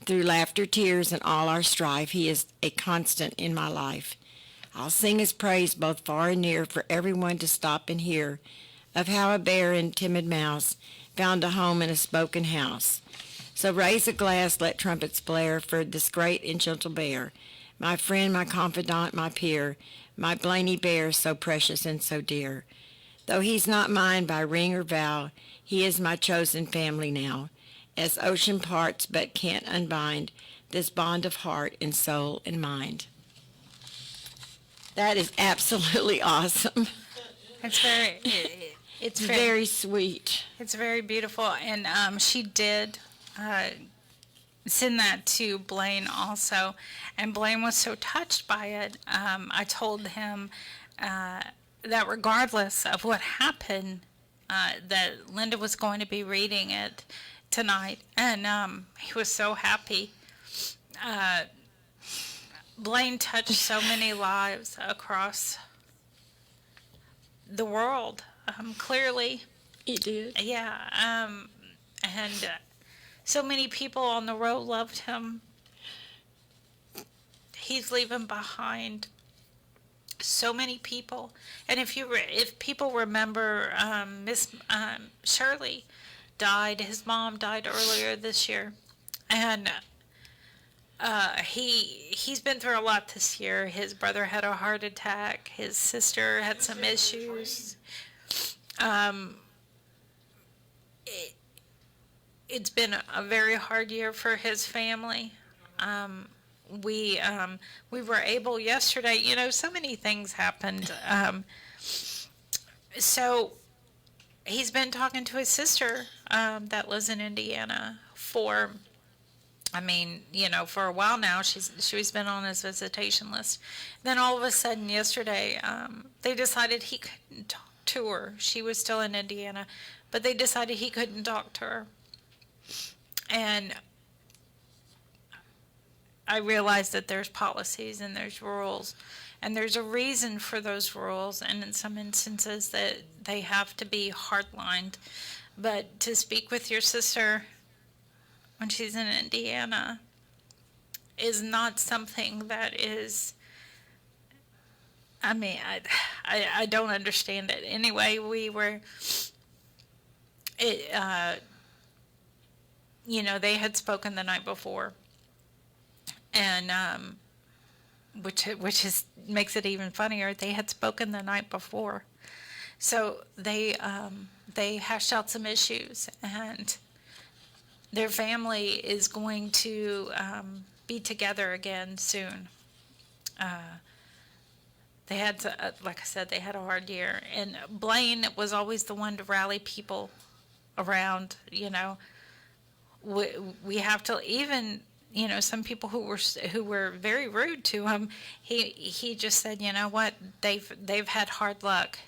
Through laughter, tears, and all our strife, he is a constant in my life. I'll sing his praise both far and near for everyone to stop and hear of how a bear and timid mouse found a home in a spoken house. So raise a glass, let trumpets blare for this great and gentle bear, my friend, my confidant, my peer, my Blaney Bear, so precious and so dear. Though he's not mine by ring or vow, he is my chosen family now, as ocean parts but can't unbind this bond of heart and soul and mind. That is absolutely awesome. It's very sweet. It's very beautiful, and she did send that to Blaine also, and Blaine was so touched by it. I told him that regardless of what happened, that Linda was going to be reading it tonight, and he was so happy. Blaine touched so many lives across the world. Clearly, he did. Yeah, and so many people on the road loved him. He's leaving behind so many people, and if people remember, Miss Shirley died. His mom died earlier this year, and he's been through a lot this year. His brother had a heart attack. His sister had some issues. It's been a very hard year for his family. We were able yesterday, so many things happened. So he's been talking to his sister that lives in Indiana for a while now. She's been on his visitation list. Then all of a sudden yesterday, they decided he couldn't talk to her. She was still in Indiana, but they decided he couldn't talk to her. And I realized that there's policies and there's rules, and there's a reason for those rules, and in some instances that they have to be hardlined. But to speak with your sister when she's in Indiana is not something that is, I don't understand it. Anyway, they had spoken the night before, and which makes it even funnier. They had spoken the night before, so they hashed out some issues, and their family is going to be together again soon. They had, like I said, they had a hard year, and Blaine was always the one to rally people around. We have to, even some people who were very rude to him. He just said, you know what, they've had hard luck.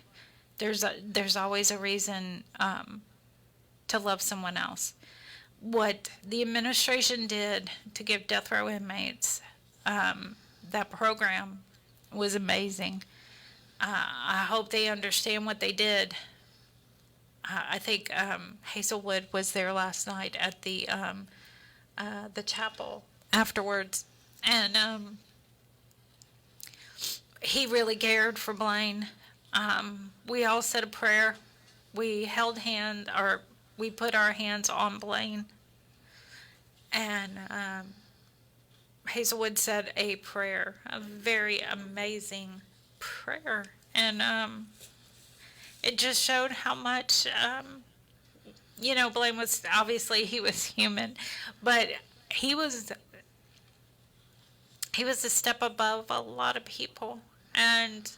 There's always a reason to love someone else. What the administration did to give death row inmates that program was amazing. I hope they understand what they did. I think Hazelwood was there last night at the chapel afterwards, and he really cared for Blaine. We all said a prayer. We held hands, or we put our hands on Blaine, and Hazelwood said a prayer, a very amazing prayer, and it just showed how much, Blaine was, obviously he was human, but he was a step above a lot of people, and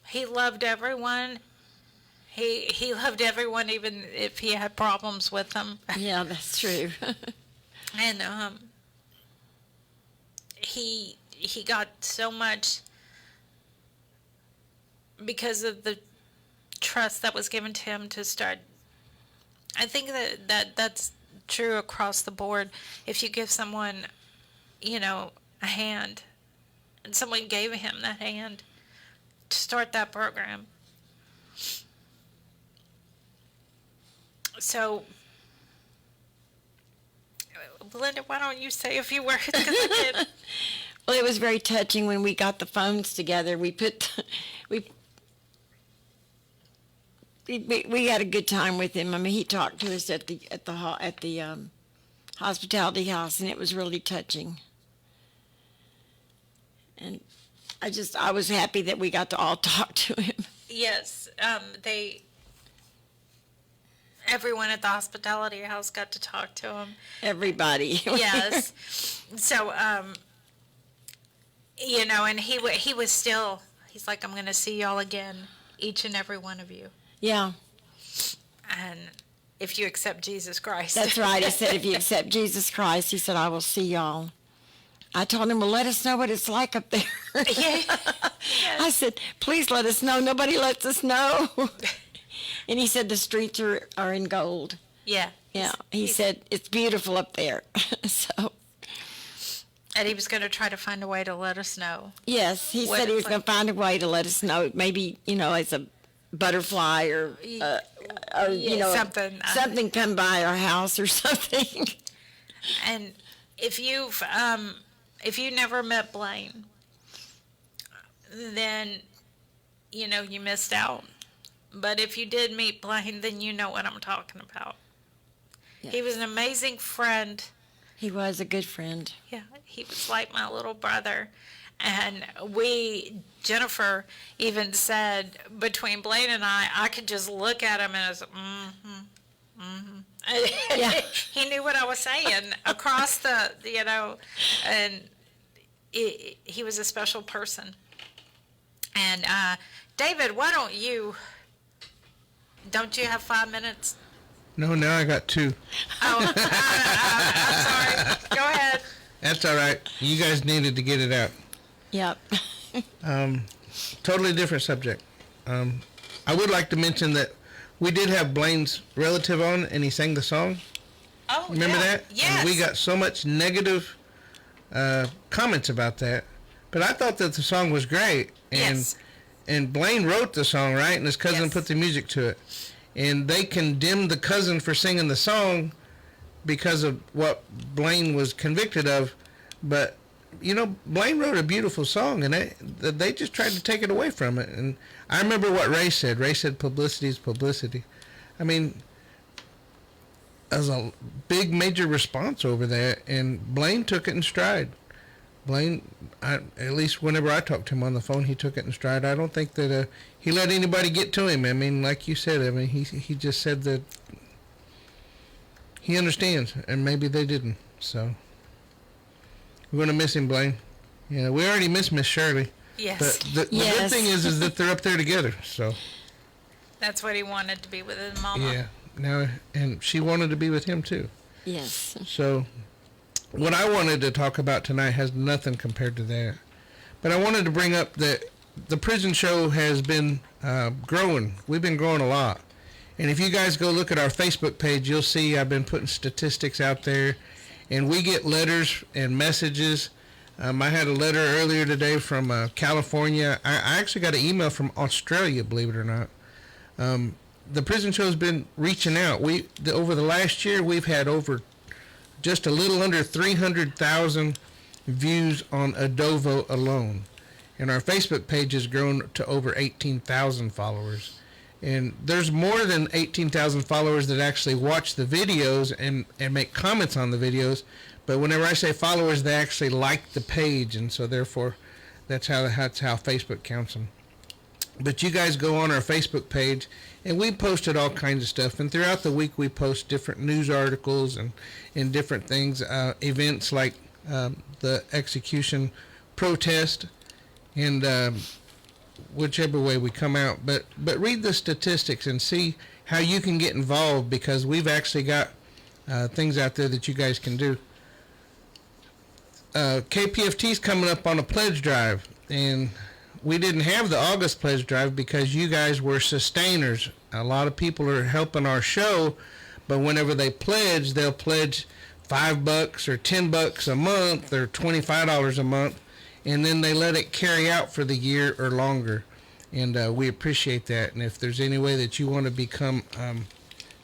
he loved everyone. He loved everyone, even if he had problems with them. Yeah, that's true. And he got so much because of the trust that was given to him to start. I think that's true across the board. If you give someone, a hand, and someone gave him that hand to start that program. So, Belinda, why don't you say a few words? 'Cause I did. Well, it was very touching when we got the phones together. We had a good time with him. I mean, he talked to us at the hospitality house, and it was really touching. And I was happy that we got to all talk to him. Yes, everyone at the hospitality house got to talk to him. Everybody. Yes. So, and he was still, he's like, I'm going to see y'all again, each and every one of you. Yeah. And if you accept Jesus Christ. That's right. He said, if you accept Jesus Christ, he said, I will see y'all. I told him, well, let us know what it's like up there. Yeah. I said, please let us know. Nobody lets us know. And he said, the streets are in gold. Yeah. Yeah. He said, it's beautiful up there. So. And he was going to try to find a way to let us know. Yes. He said he was going to find a way to let us know. Maybe, as a butterfly or something. Something come by our house or something. And if you never met Blaine, then, you missed out. But if you did meet Blaine, then you know what I'm talking about. Yes. He was an amazing friend. He was a good friend. Yeah, he was like my little brother. And Jennifer even said, between Blaine and I could just look at him and I was Yeah. He knew what I was saying across the, and he was a special person. And David, why don't you have 5 minutes? No, now I got 2. Oh, I'm sorry. Go ahead. That's all right. You guys needed to get it out. Yep. Totally different subject. I would like to mention that we did have Blaine's relative on, and he sang the song. Oh, remember that? Yes. And we got so much negative comments about that, but I thought that the song was great. And, yes. And Blaine wrote the song, right? And his cousin yes. put the music to it. And they condemned the cousin for singing the song because of what Blaine was convicted of. But, Blaine wrote a beautiful song, and they just tried to take it away from it. And I remember what Ray said. Ray said publicity is publicity. I mean, as a big major response over that, and Blaine took it in stride. Blaine, at least whenever I talked to him on the phone, he took it in stride. I don't think that he let anybody get to him. I mean, like you said, he just said that he understands, and maybe they didn't. So we're going to miss him, Blaine. Yeah, we already miss Miss Shirley. Yes. But the good thing is that they're up there together. So that's what he wanted, to be with his mama. Yeah. Now, and she wanted to be with him too. Yes. So what I wanted to talk about tonight has nothing compared to that. But I wanted to bring up that the prison show has been growing. We've been growing a lot. And if you guys go look at our Facebook page, you'll see I've been putting statistics out there. And we get letters and messages. I had a letter earlier today from California. I actually got an email from Australia, believe it or not. The prison show has been reaching out. Over the last year, we've had just a little under 300,000 views on Edovo alone. And our Facebook page has grown to over 18,000 followers. And there's more than 18,000 followers that actually watch the videos and make comments on the videos. But whenever I say followers, they actually like the page, and so therefore that's how Facebook counts them. But you guys go on our Facebook page, and we posted all kinds of stuff. And throughout the week, we post different news articles and different things, events like the execution protest, and whichever way we come out. But read the statistics and see how you can get involved, because we've actually got things out there that you guys can do. KPFT's coming up on a pledge drive, and we didn't have the August pledge drive because you guys were sustainers. A lot of people are helping our show, but whenever they pledge, they'll pledge $5 or $10 a month or $25 a month, and then they let it carry out for the year or longer. And we appreciate that. And if there's any way that you want to become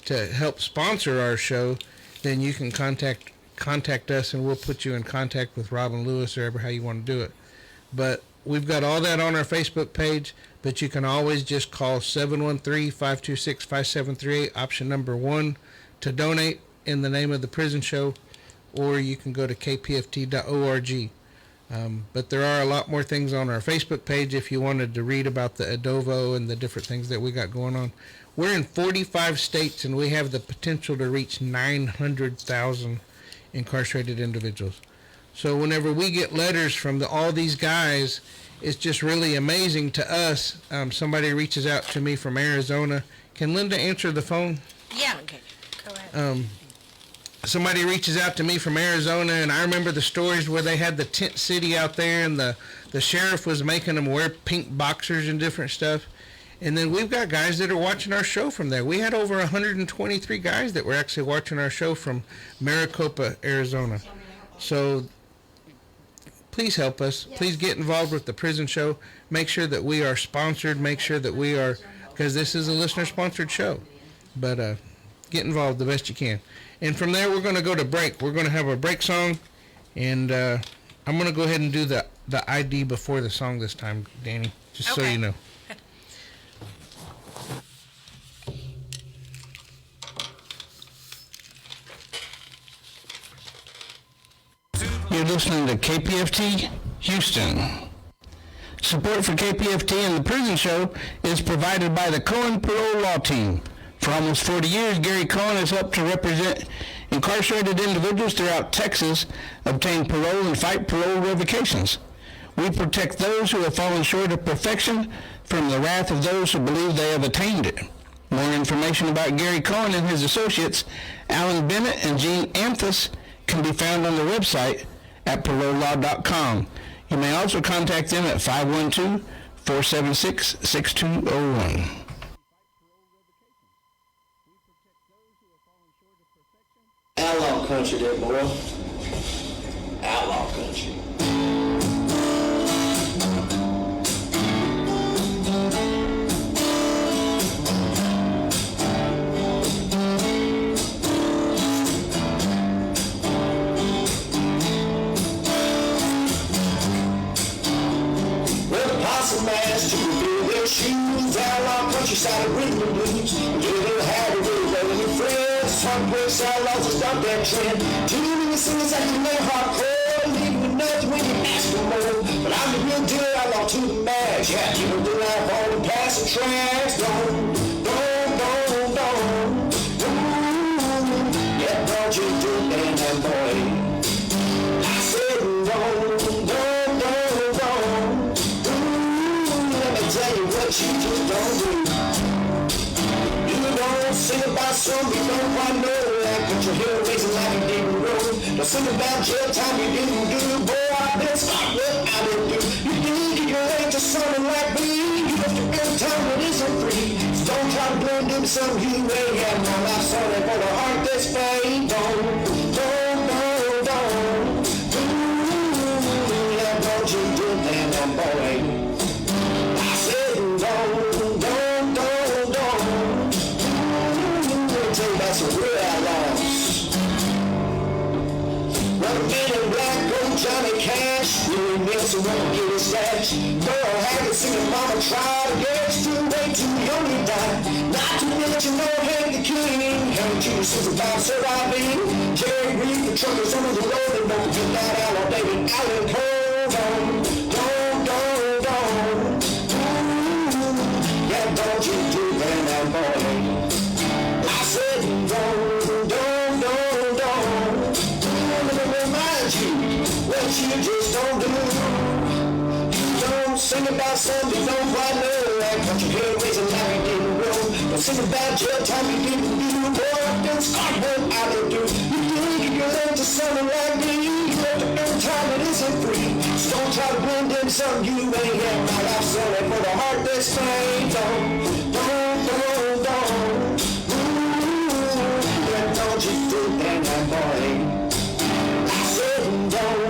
to help sponsor our show, then you can contact us, and we'll put you in contact with Robin Lewis or ever how you want to do it. But we've got all that on our Facebook page, but you can always just call 713-526-5738, option number 1, to donate in the name of the prison show, or you can go to kpft.org. But there are a lot more things on our Facebook page if you wanted to read about the Edovo and the different things that we got going on. We're in 45 states, and we have the potential to reach 900,000 incarcerated individuals. So whenever we get letters from all these guys, it's just really amazing to us. Somebody reaches out to me from Arizona. Can Linda answer the phone? Yeah. Okay. Go ahead. Somebody reaches out to me from Arizona, and I remember the stories where they had the tent city out there, and the sheriff was making them wear pink boxers and different stuff. And then we've got guys that are watching our show from there. We had over 123 guys that were actually watching our show from Maricopa, Arizona. So please help us. Please get involved with the prison show. Make sure that we are sponsored. Make sure that we are, because this is a listener-sponsored show. But get involved the best you can. And from there, we're going to go to break. We're going to have a break song, and I'm going to go ahead and do the ID before the song this time, Danny, just so you know. You're listening to KPFT Houston. Support for KPFT and the Prison Show is provided by the Cohen Parole Law Team. For almost 40 years, Gary Cohen has helped to represent incarcerated individuals throughout Texas, obtain parole, and fight parole revocations. We protect those who have fallen short of perfection from the wrath of those who believe they have attained it. More information about Gary Cohen and his associates, Alan Bennett and Gene Anthus, can be found on the website at parolelaw.com. You may also contact them at 512-476-6201. Outlaw country there, boy. Outlaw country. Mask to reveal their shoes, outlaw countryside of rhythm and blues. Give them a habit with rolling your friends. Heartbreaks, outlaws to stop that trend. Too many singers acting like hardcore, leaving with nothing when you ask for more. But I'm the real deal, outlaw to the max. Yeah, keep them doing life on the passing tracks. Don't. Yeah, don't you do that, boy. I said don't. Tell you what you just don't do. You don't sing about some you don't quite know that, but your hill racing like a demon road. Don't sing about jail time you didn't do. Boy, I been stop what I didn't do. You didn't get your way to someone like me. You have to earn time that isn't free. So don't try to blend into something you ain't had. My life's only for the heart that's fake. Don't. Yeah, don't you do that, boy. Johnny Cash, Willie Nelson won't get his stash. Girl, have you seen your mama try to get too late to the only dime. Not to mention no Hank the King, Hank Jr. Supervisor surviving. Jerry Reed, the truckers on the road, and don't get that out on David Allen. Hold on, don't. Ooh, yeah, don't you do that, boy. I said don't. Let me remind you what you just don't do. You don't sing about something you don't quite know, like got your head raising like you didn't know. Don't sing about jail time you didn't do. Boy, don't start what I didn't do. You think you're late to something like me, you have to earn time that isn't free. So don't try to blend in something you ain't got. My life's only for the heart that's pain. Don't. Ooh, yeah, don't you do that, boy. I said don't.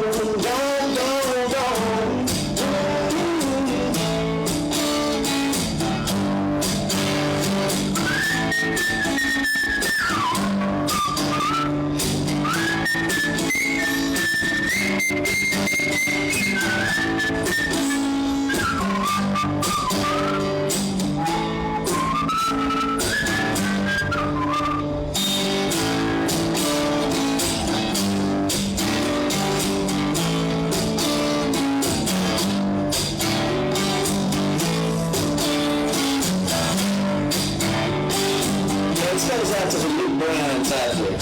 Out to the new brands out there.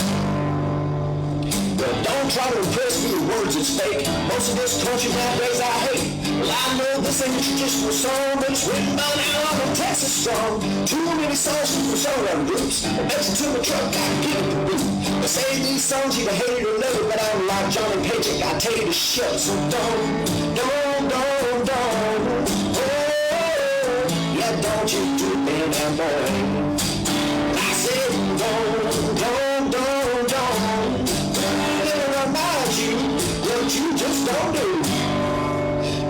But don't try to impress me with words that's fake. Most of this country nowadays I hate. Well, I know this ain't a traditional song, but it's written by now on Texas strong. Too many songs from songwriting groups. It makes it to the truck, I can give it the boot. They say these songs either hate it or love it, but I'm like Johnny Paycheck, I tell you to shut. So don't. Oh, yeah, don't you do it, that boy. I said don't. Let me remind you what you just don't do.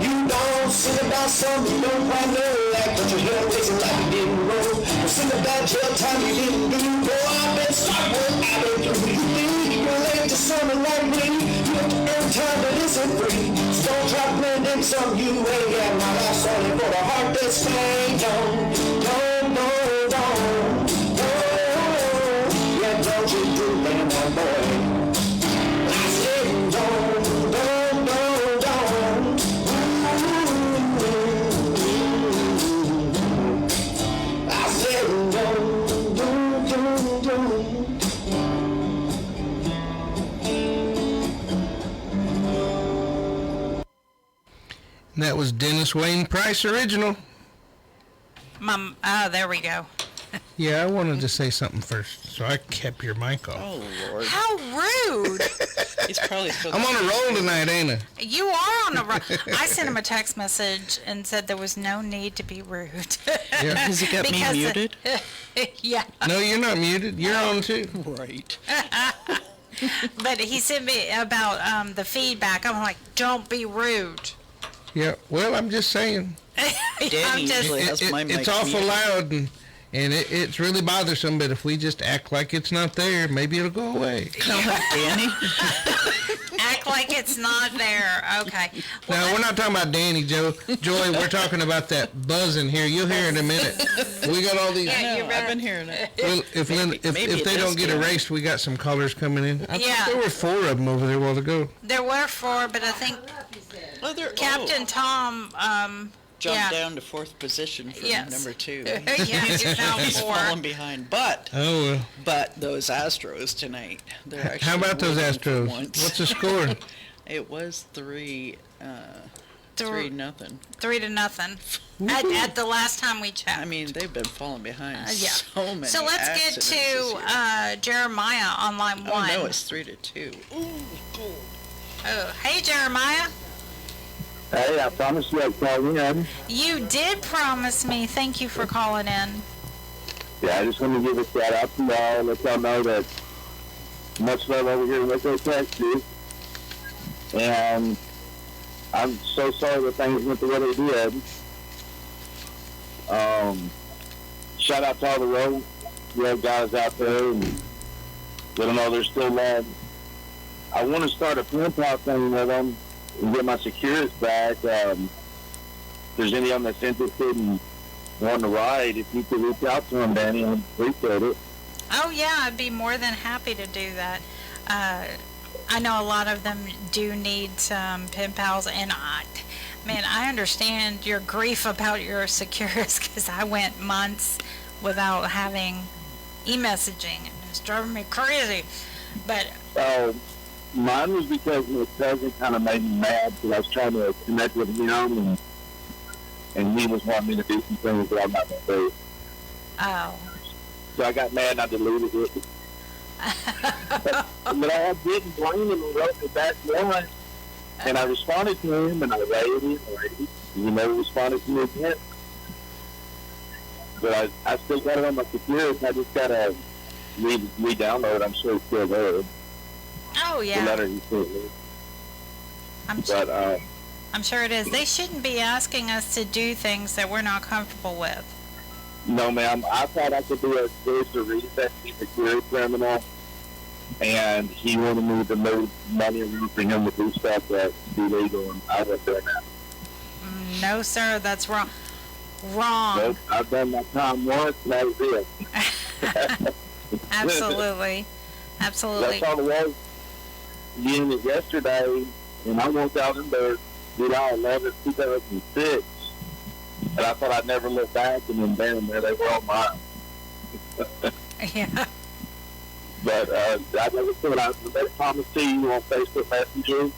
You don't sing about something you don't quite know, like put your hair raising like you didn't roll. Don't sing about jail time you didn't do. Boy, I've been stuck what I've been through. You think you're late to something like me, you have to earn time that isn't free. So don't try to blend in something you ain't got. My life's only for the heart that's pain. Don't you do that, boy. I said don't. I said don't. And that was Dennis Wayne Price original. There we go. Yeah, I wanted to say something first, so I kept your mic off. Oh, Lord. How rude. He's probably still I'm on a roll tonight, ain't I? You are on a roll. I sent him a text message and said there was no need to be rude. Yeah. Has he got me muted? Yeah. No, you're not muted. You're on too. Right. But he sent me about the feedback. I'm like, don't be rude. Yeah, well, I'm just saying. Danny usually has my mic it's awful muted. loud, and it's really bothersome, but if we just act like it's not there, maybe it'll go away. Danny? Act like it's not there. Okay. Well, Now, we're not talking about Danny, Joy, we're talking about that buzzing here. You'll hear in a minute. We got all these... Yeah, No, I've been hearing it. Well, if maybe they it don't is get Danny. erased, we got some callers coming in. I Yeah. think there were 4 of them over there a while ago. there were 4, but I think Captain Tom jumped down to 4th position from number 2. Yeah, he's now He's 4. fallen behind. But those Astros tonight, they're actually How about those winning for Astros? once. What's the score? It was 3-0. 3-0. At the last time we checked. I mean, they've been falling behind Yeah. so many. So let's get accidents this year. to Jeremiah on line 1. Oh no, it's 3-2. Oh, hey Jeremiah. Hey, I promised you I'd call in. You did promise me. Thank you for calling in. Yeah, I just want to give a shout out to y'all and let y'all know that much love over here in Waco, Texas. And I'm so sorry that things went the way they did. Shout out to all the road guys out there and let them know they're still love. I want to start a pen pal thing with them and get my C.U.R.E back. If there's any of them that's interested in wanting to ride, if you could reach out to them, Danny, I'd appreciate it. Oh yeah, I'd be more than happy to do that. I know a lot of them do need some pen pals, and I understand your grief about your Securus, because I went months without having e-messaging, and it's driving me crazy. But mine was because my cousin kind of made me mad because I was trying to connect with him, and he was wanting me to do some things that I'm not going to do. Oh. So I got mad and I deleted it. But I didn't blame him and wrote me back once. And I responded to him and I rated it. He never responded to me again. But I still got it on my computer. I just got to re-download it. I'm sure it's still there. Oh, yeah. The letter he sent me. I'm sure it is. They shouldn't be asking us to do things that we're not comfortable with. No, ma'am. I thought I could do a spiritual reset. He's a career criminal, and he wanted me to move money around for him to do stuff that's illegal, and I wasn't doing that. No, sir, that's wrong. Wrong. Nope, I've done my time once, and that was it. Absolutely. Absolutely. That's all it was. Getting it yesterday, and I walked out in there July 11th, 2006. And I thought I'd never look back, and then bam, there they were on mine. Yeah. But I never said I made a promise to you on Facebook Messenger.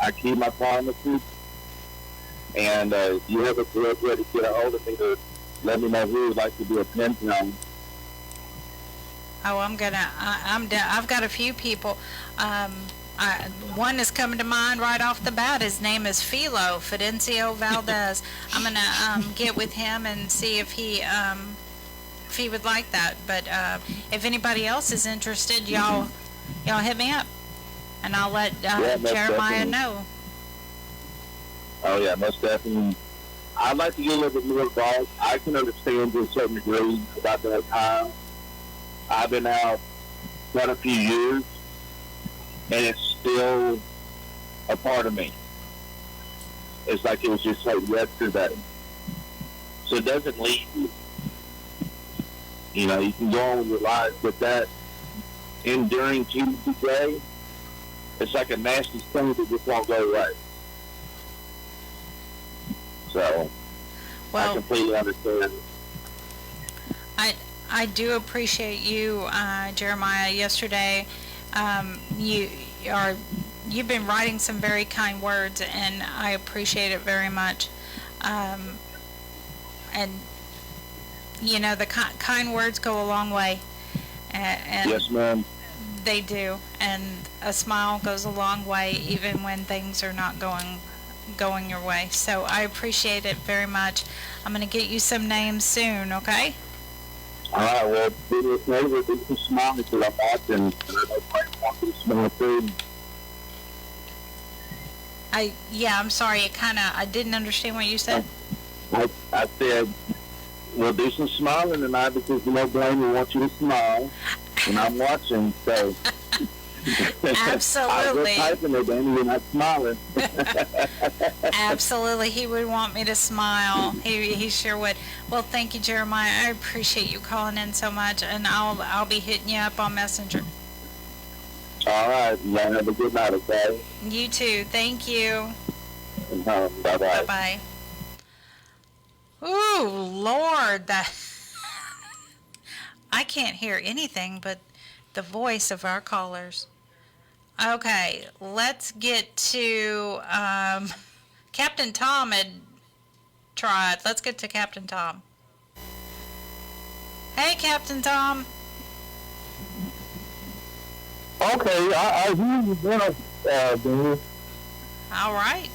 I keep my promises. And if you have a girl ready to get a hold of me to let me know who would like to do a pen pal. Oh, I've got a few people. One is coming to mind right off the bat. His name is Philo Fidencio Valdez. I'm gonna get with him and see if he would like that. But if anybody else is interested, y'all hit me up, and I'll let Jeremiah know. Oh yeah, most definitely. I'd like to get a little bit more involved. I can understand to a certain degree about that time. I've been out quite a few years, and it's still a part of me. It's like it was just like yesterday. So it doesn't leave you. You know, you can go on with your life, but that enduring today, it's like a nasty thing that just won't go away. So, I completely understand. I do appreciate you, Jeremiah. Yesterday, you've been writing some very kind words, and I appreciate it very much. And you know, the kind words go a long way. And yes, ma'am. They do, and a smile goes a long way, even when things are not going your way. So I appreciate it very much. I'm going to get you some names soon, okay? All right, well, do this neighbor, do some smile because I'm watching, and I know Frank wants to smile too. I'm sorry, I didn't understand what you said. I said, well, do some smiling tonight because Blaine wants you to smile, and I'm watching, so. Absolutely. I was typing it, and you're not smiling. Absolutely, he would want me to smile. He sure would. Well, thank you, Jeremiah. I appreciate you calling in so much, and I'll be hitting you up on Messenger. All right. Y'all have a good night, okay? You too. Thank you. Bye-bye. Bye-bye. Ooh, Lord, I can't hear anything but the voice of our callers. Okay, let's get to Captain Tom had tried. Let's get to Captain Tom. Hey, Captain Tom. Okay, I hear you there, All right.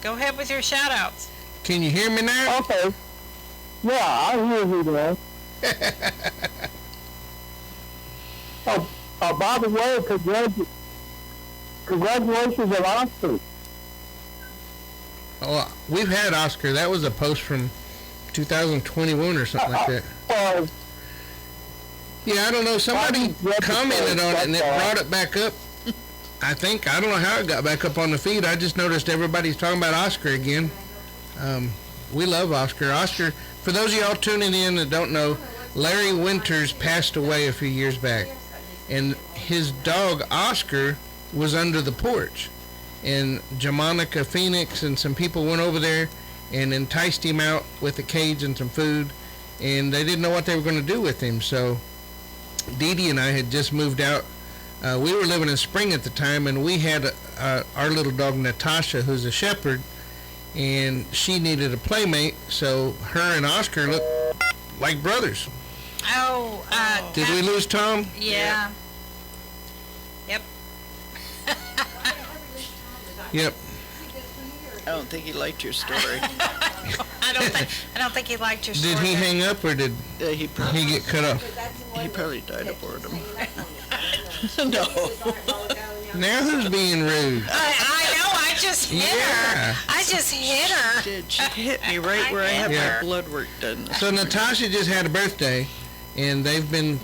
Go ahead with your shout-outs. Can you hear me now? Okay. Yeah, I hear you there. By the way, congratulations on Oscar. Oh, we've had Oscar. That was a post from 2021 or something like that. Yeah, I don't know. Somebody commented on it and it brought it back up. I don't know how it got back up on the feed. I just noticed everybody's talking about Oscar again. we love Oscar. Oscar, for those of y'all tuning in that don't know, Larry Winters passed away a few years back, and his dog Oscar was under the porch, and Jamonica Phoenix and some people went over there and enticed him out with a cage and some food, and they didn't know what they were going to do with him. So Dee Dee and I had just moved out. We were living in Spring at the time, and we had our little dog Natasha, who's a shepherd, and she needed a playmate, so her and Oscar looked like brothers. Did we lose Tom? Yeah. Yep. Yep. I don't think he liked your story. I don't think he liked your story. Did he hang up, or did he get cut off? He probably died of boredom. No. Now who's being rude? I know. I just hit her. I just hit her. She hit me right where I had my blood work done. So Natasha just had a birthday, and they've been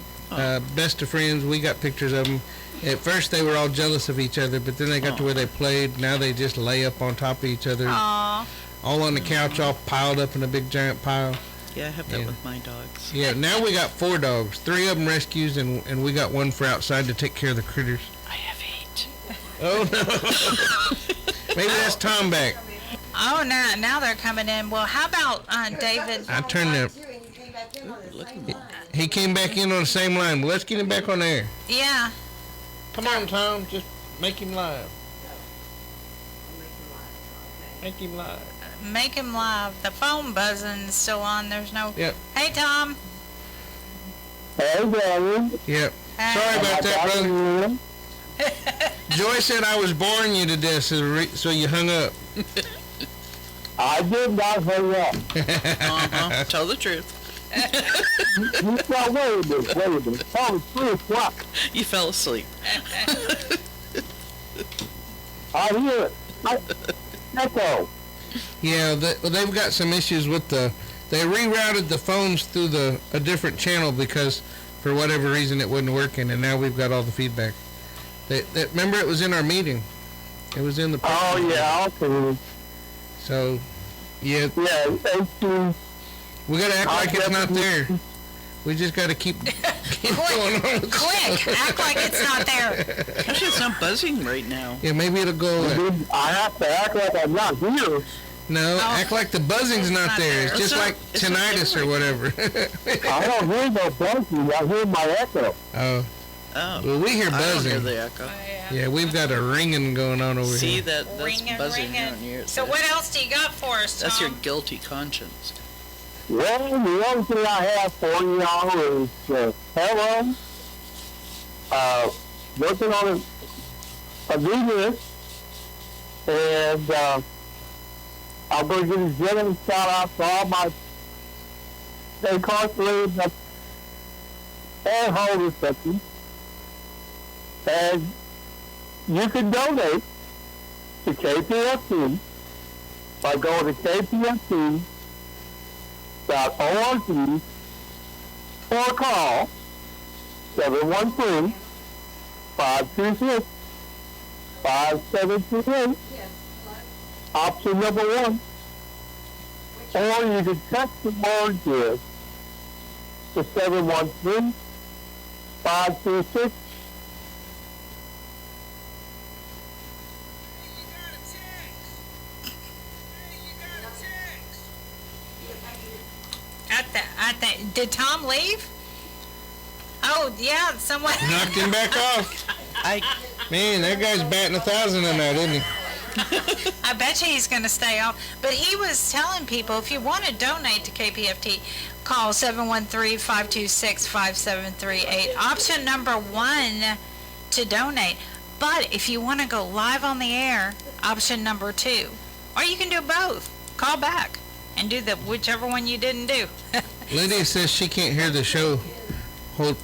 best of friends. We got pictures of them. At first they were all jealous of each other, but then they got to where they played. Now they just lay up on top of each other. Aww. All on the couch, all piled up in a big giant pile. Yeah, I have that with my dogs. Yeah, now we got 4 dogs. 3 of them rescues, and we got 1 for outside to take care of the critters. I have 8. Oh, no. Maybe that's Tom back. Oh, now they're coming in. Well, how about David? I turned the... He came back in on the same line. Well, let's get him back on air. Yeah. Come on, Tom. Just make him live. Make him live. Make him live. The phone buzzing is still on. There's no... Yep. Hey, Tom. Hey, Gary. Yep. Hey. Sorry about that, brother. Joy said I was boring you to death, so you hung up. I did not hang up. Tell the truth. Now, wait a minute. Oh, it's 3 o'clock. You fell asleep. I hear it. Echo. Yeah, they've got some issues with they rerouted the phones through a different channel because for whatever reason it wasn't working, and now we've got all the feedback. Remember, it was in our meeting. It was in the... Oh, yeah, okay. So, yeah. Yeah, thank you. We got to act like it's not there. We just got to keep going on. Quick, act like it's not there. Actually, it's not buzzing right now. Yeah, maybe it'll go away. I have to act like I'm not here. No, act like the buzzing's not there. It's just like tinnitus or whatever. I don't hear no buzzing. I hear my echo. Oh. Oh. Well, we hear buzzing. I don't hear the echo. Yeah, we've got a ringing going on over See, here. that's Ringing, buzzing ringing. on yours. So what else do you got for us, Tom? That's your guilty conscience. Well, the only thing I have for y'all is hello. Working on a new list, and I'm going to give a generous shout out to all my incarcerated and homeless veterans. And you can donate to KPFT by going to KPFT.org or call 713-526-5728. Option number 1. Or you can text the word GIVE to 713-526. Did Tom leave? Oh, yeah, someone... Knocked him back off. Man, that guy's batting 1,000 tonight, isn't he? I bet you he's going to stay off. But he was telling people, if you want to donate to KPFT, call 713-526-5738. Option number 1 to donate. But if you want to go live on the air, option number 2. Or you can do both. Call back and do whichever one you didn't do. Lydia says she can't hear the show. Hold.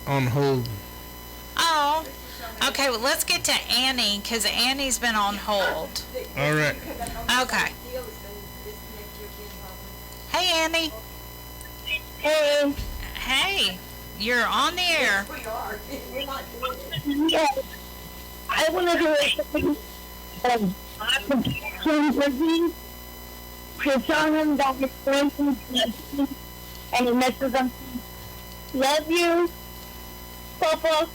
Oh, okay. Well, let's get to Annie because Annie's been on hold. All right. Okay. Hey, Annie. Hey. Hey, you're on the air. Yeah. I want to do to tell him that his friends and he misses them. Love you, Papa.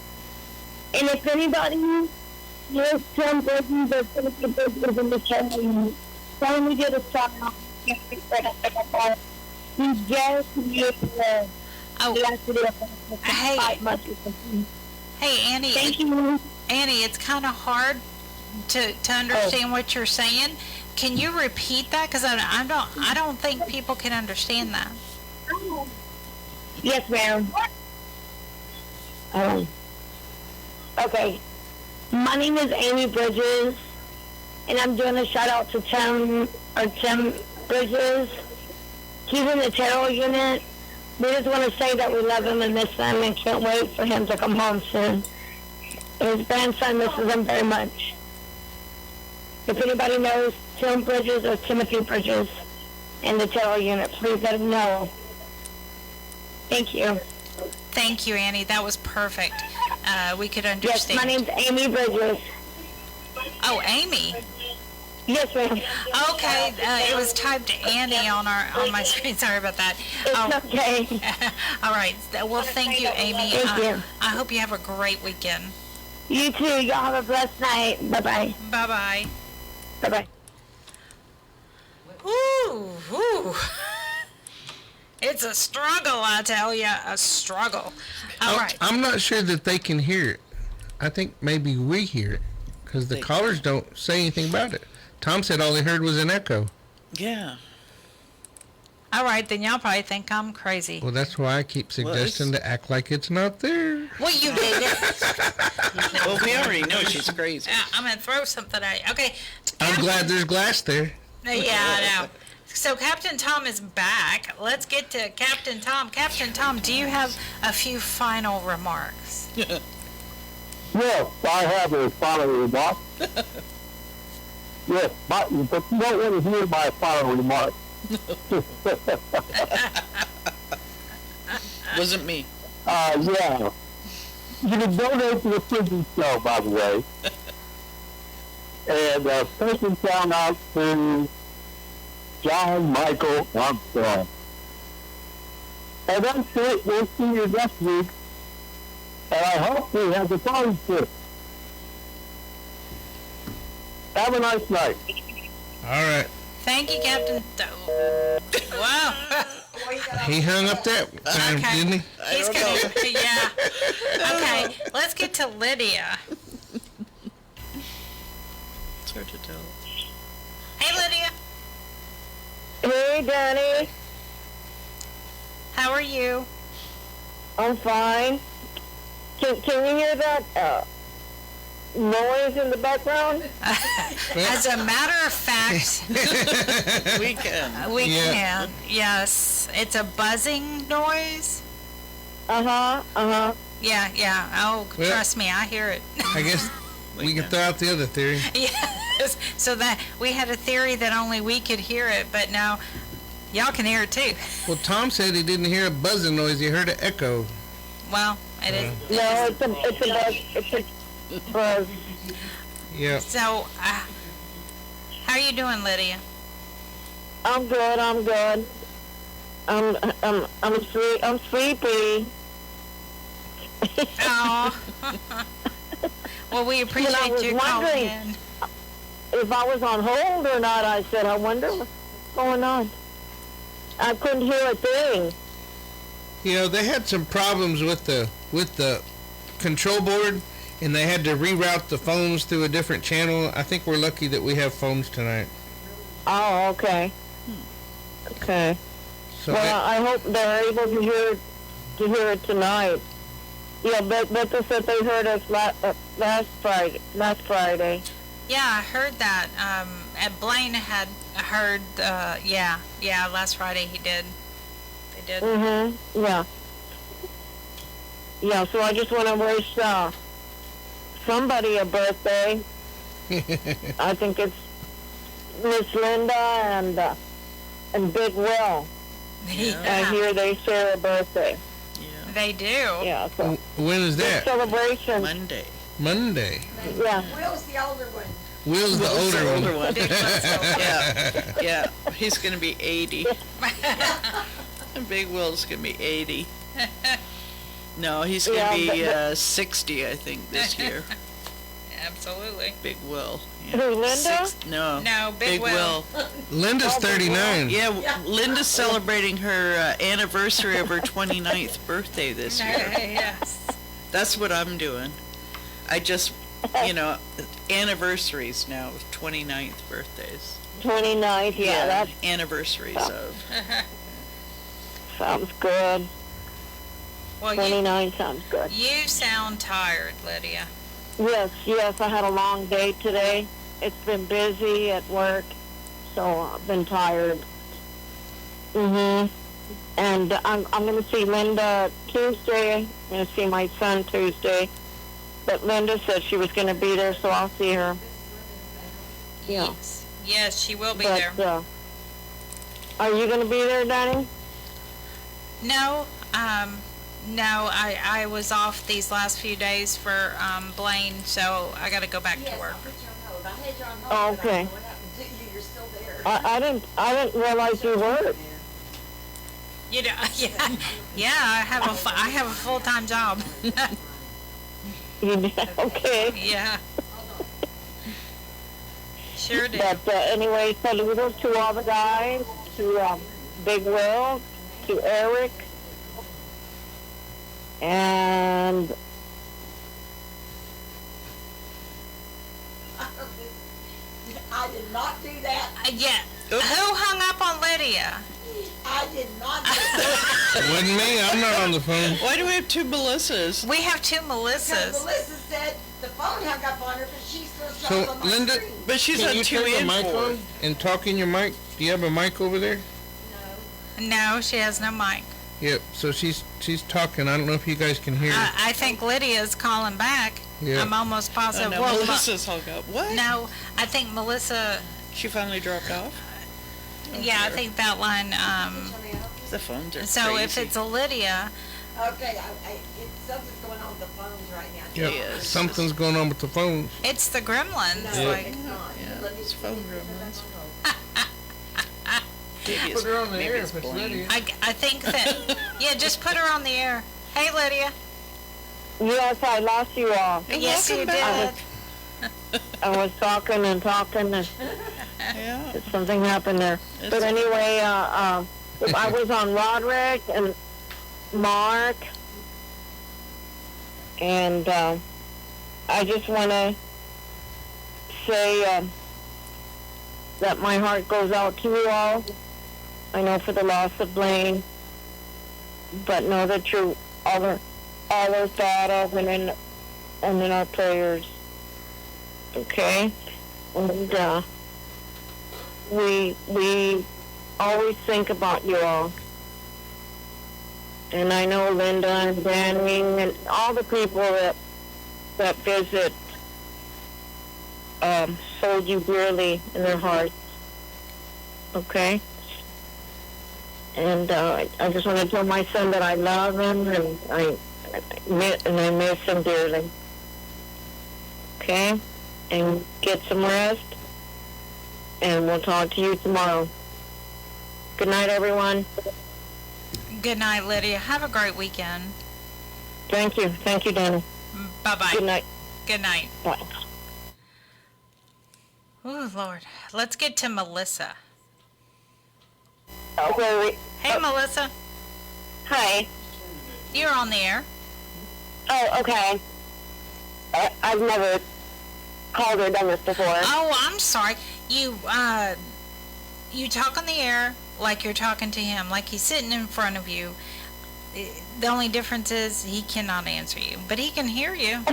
And if anybody knows Tim Bridges or Timothy Bridges in the channel, tell him we did a shout out. He just used the Hey, Annie. Thank you. Annie, it's kind of hard to understand what you're saying. Can you repeat that? Because I don't think people can understand that. Yes, ma'am. Okay. My name is Amy Bridges, and I'm doing a shout out to Tim Bridges. He's in the terror unit. We just want to say that we love him and miss him and can't wait for him to come home soon. His grandson misses him very much. If anybody knows Tim Bridges or Timothy Bridges in the terror unit, please let him know. Thank you. Thank you, Annie. That was perfect. We could understand. Yes, my name's Amy Bridges. Oh, Amy. Yes, ma'am. Okay, it was typed Annie on my screen. Sorry about that. It's okay. All right. Well, thank you, Amy. Thank you. I hope you have a great weekend. You too. Y'all have a blessed night. Bye-bye. Bye-bye. Bye-bye. Ooh. It's a struggle, I tell you. A struggle. All right. I'm not sure that they can hear it. I think maybe we hear it because the callers don't say anything about it. Tom said all he heard was an echo. Yeah. All right, then y'all probably think I'm crazy. Well, that's why I keep suggesting to act like it's not there. Well, you did. Well, we already know she's crazy. I'm going to throw something at you. Okay. I'm glad there's glass there. Yeah, I know. So Captain Tom is back. Let's get to Captain Tom. Captain Tom, do you have a few final remarks? Yes, I have a final remark. Yes, but you don't want to hear my final remark. Wasn't me. Yeah. You can donate to the prison show, by the way. And special shout out to John Michael Armstrong. And that's it. We'll see you next week. And I hope we have the phone tip. Have a nice night. All right. Thank you, Captain. Wow. He hung up that time, didn't he? He's gonna, yeah. Okay, let's get to Lydia. It's hard to tell. Hey, Lydia. Hey, Danny. How are you? I'm fine. Can you hear that noise in the background? As a matter of fact, we can. We can. Yes, it's a buzzing noise. Yeah. Oh, Well, trust me, I hear it. I guess we can throw out the other theory. Yes. So that we had a theory that only we could hear it, but now y'all can hear it too. Well, Tom said he didn't hear a buzzing noise. He heard an echo. Well, it is. No, it's a buzz. It's a buzz. Yeah. So, how are you doing, Lydia? I'm good. I'm sleepy. Oh. Well, we appreciate you calling in. If I was on hold or not, I said, I wonder what's going on. I couldn't hear a thing. You know, they had some problems with the control board, and they had to reroute the phones through a different channel. I think we're lucky that we have phones tonight. Oh, okay. Okay. So well, I hope they're able to hear it tonight. Yeah, but they said they heard us last Friday. Yeah, I heard that. And Blaine had heard. Last Friday he did. They did. Yeah. Yeah. So I just want to wish somebody a birthday. I think it's Miss Linda and Big Will. Yeah. I hear they share a birthday. They do. Yeah. So when is that? celebration. Monday. Monday. Yeah. Will's the older one. Will's the older one. Big Will's Yeah, yeah. He's going to be 80. And Big Will's going to be 80. No, he's going to be 60, I think, this year. Absolutely. Big Will. Who, Linda? No, Big Will. Linda's 39. Yeah, Linda's celebrating her anniversary of her 29th birthday this year. Yes. That's what I'm doing. I just, anniversaries now of 29th birthdays. 29th, yeah, that's anniversaries of. sounds good. Well, 29 sounds good. You sound tired, Lydia. Yes, I had a long day today. It's been busy at work, so I've been tired. And I'm going to see Linda Tuesday. I'm going to see my son Tuesday. But Linda said she was going to be there, so I'll see her. Yeah. Yes, she will be there. Are you going to be there, Danny? No, no, I was off these last few days for Blaine, so I got to go back to work. Oh, okay. I didn't realize you were. You know, yeah, I have a full-time job. Okay. Yeah. Sure do. But anyway, saludos to all the guys, to Big Will, to Eric, and I did not do that. Yeah. Who hung up on Lydia? I did not do that. It wasn't me. I'm not on the phone. Why do we have two Melissas? We have two Melissas. Because Melissa said the phone hung up on her because she still shows So, on my Linda, screen. But she's can on you two turn the in mic four. on and talk in your mic? Do you have a mic over there? No, she has no mic. Yep. So she's talking. I don't know if you guys can hear. I think Lydia's calling back. Yeah. I'm almost positive. No, Melissa's hung up. What? No, I think Melissa. She finally dropped off? Yeah, I think that line. The phones are So crazy. if it's a Lydia, Okay, something's going on with the phones right now. Yep. Yes. Something's going on with the phones. it's the gremlins. No, Like, it's not. Yeah, it's phone gremlins. Put her on the air if it's Lydia. I think that. Yeah, just put her on the air. Hey, Lydia. yes, I lost you all. Yes, you welcome did. I was talking and Yeah. something happened there. But anyway, I was on Roderick and Mark, and I just want to say that my heart goes out to you all. I know for the loss of Blaine, but know that you're all are thought of and in our prayers. Okay, and we always think about you all. And I know Linda and Danny and all the people that visit hold you dearly in their hearts. Okay? And I just want to tell my son that I love him and I miss him dearly. Okay? And get some rest. And we'll talk to you tomorrow. Good night, everyone. Good night, Lydia. Have a great weekend. Thank you. Thank you, Danny. Bye-bye. Good night. Good night. Bye. Oh, Lord. Let's get to Melissa. Okay. Hey, Melissa. Hi. You're on the air. Oh, okay. I've never called or done this before. Oh, I'm sorry. You talk on the air like you're talking to him, like he's sitting in front of you. The only difference is he cannot answer you, but he can hear you.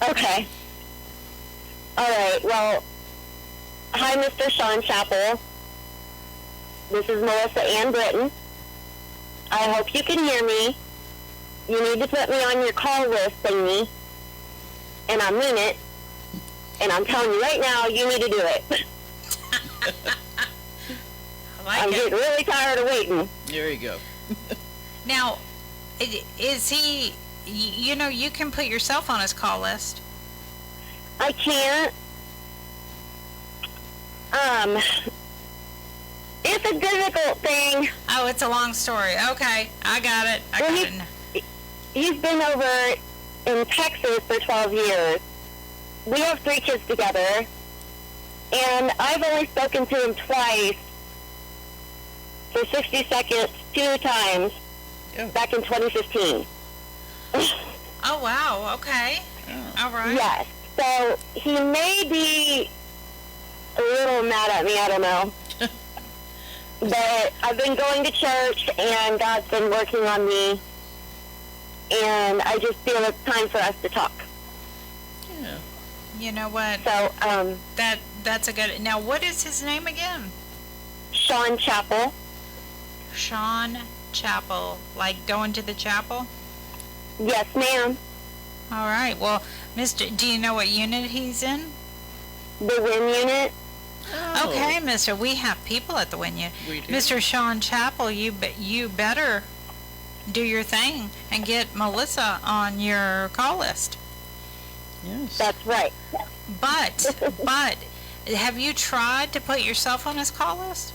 Okay. All right. Well, hi, Mr. Sean Chappell. This is Melissa Ann Britton. I hope you can hear me. You need to put me on your call list thingy, and I mean it. And I'm telling you right now, you need to do it. I'm getting really tired of waiting. There you go. Now, is he, you know, you can put yourself on his call list. I can't, It's a difficult thing. Oh, it's a long story. Okay, I got it. He's been over in Texas for 12 years. We have 3 kids together, and I've only spoken to him twice for 60 seconds, 2 times, back in 2015. Oh, wow. Okay. All right. Yes. So he may be a little mad at me. I don't know. But I've been going to church, and God's been working on me, and I just feel it's time for us to talk. Yeah. You know what? So, that's a good... Now, what is his name again? Sean Chapel. Sean Chapel. Like going to the chapel? Yes, ma'am. All right. Well, do you know what unit he's in? The WIN unit. Oh. Okay, mister. We have people at the WIN unit. We do. Mr. Sean Chapel, you better do your thing and get Melissa on your call list. Yes. That's right. But have you tried to put yourself on his call list?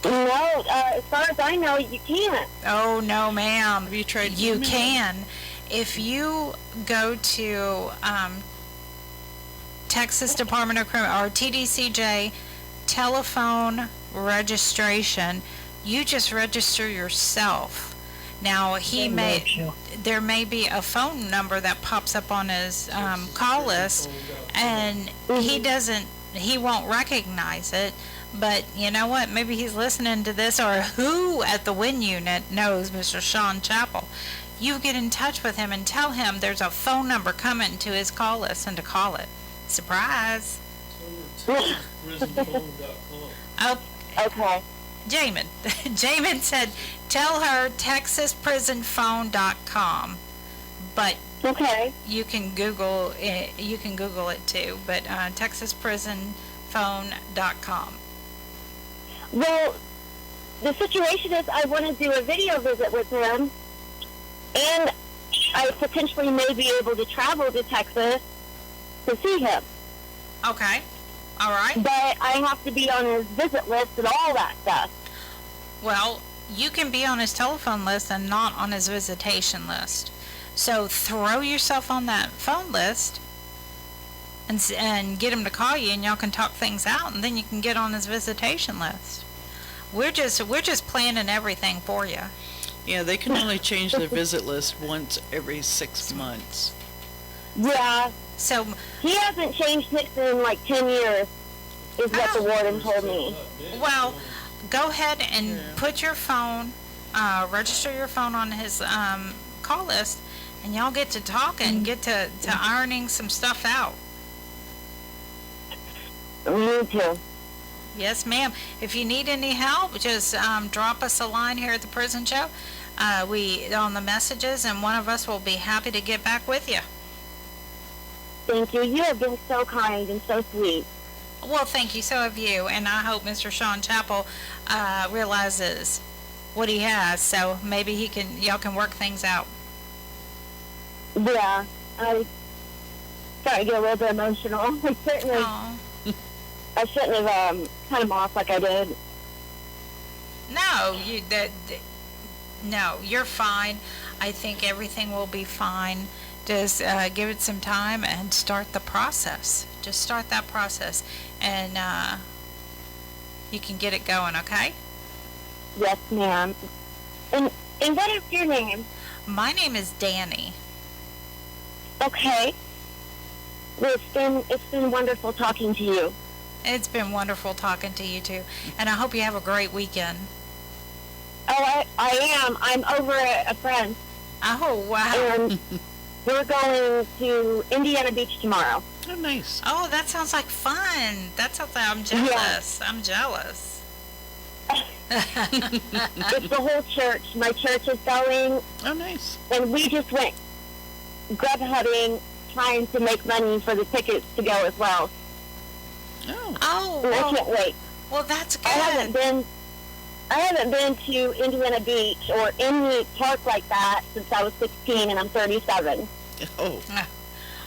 No, as far as I know, you can't. Oh, no, ma'am. Have you tried? You can. If you go to Texas Department of Criminal, or TDCJ telephone registration, you just register yourself. Now, there may be a phone number that pops up on his call list, and he won't recognize it. But you know what? Maybe he's listening to this, or who at the WIN unit knows Mr. Sean Chapel. You get in touch with him and tell him there's a phone number coming to his call list and to call it. Surprise. Oh, okay. Jamin said, tell her texasprisonphone.com. But okay, you can Google it. You can Google it too. But texasprisonphone.com. Well, the situation is I want to do a video visit with him, and I potentially may be able to travel to Texas to see him. Okay. All right. But I have to be on his visit list and all that stuff. Well, you can be on his telephone list and not on his visitation list. So throw yourself on that phone list and get him to call you, and y'all can talk things out, and then you can get on his visitation list. We're just planning everything for you. Yeah, they can only change their visit list once every 6 months. Yeah. So he hasn't changed it in like 10 years, is what the warden told me. Well, go ahead and put your phone, register your phone on his call list, and y'all get to talking, get to ironing some stuff out. Me too. Yes, ma'am. If you need any help, just drop us a line here at the prison show. We on the messages, and one of us will be happy to get back with you. Thank you. You have been so kind and so sweet. Well, thank you. So have you. And I hope Mr. Sean Chapel realizes what he has, so maybe y'all can work things out. Yeah. I started to get a little bit emotional. I shouldn't have cut him off like I did. No, no, you're fine. I think everything will be fine. Just give it some time and start the process. Just start that process, and you can get it going, okay? Yes, ma'am. And what is your name? My name is Danny. Okay. Well, it's been wonderful talking to you. It's been wonderful talking to you too, and I hope you have a great weekend. Oh, I am. I'm over at a friend. Oh, wow. And we're going to Indiana Beach tomorrow. Oh, nice. Oh, that sounds like fun. I'm jealous. Yeah. I'm jealous. It's the whole church. My church is going. Oh, nice. And we just went grub hunting, trying to make money for the tickets to go as well. Oh. And I can't wait. Well, that's good. I haven't been to Indiana Beach or any park like that since I was 16, and I'm 37. Oh.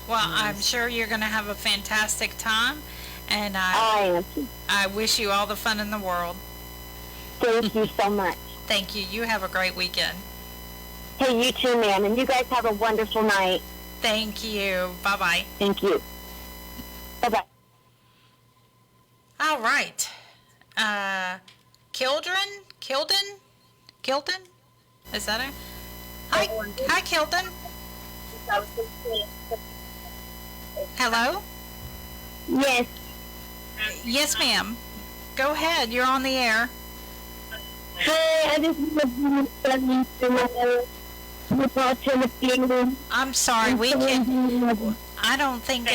Well, I'm sure you're going to have a fantastic time, And I wish you all the fun in the world. Thank you so much. Thank you. You have a great weekend. Hey, you too, ma'am. And you guys have a wonderful night. Thank you. Bye-bye. Thank you. Bye-bye. All right. Kilden? Is that it? Hi, Kilden. Hello? Yes. Yes, ma'am. Go ahead. You're on the air. Hey, I just I'm sorry. We can. I don't think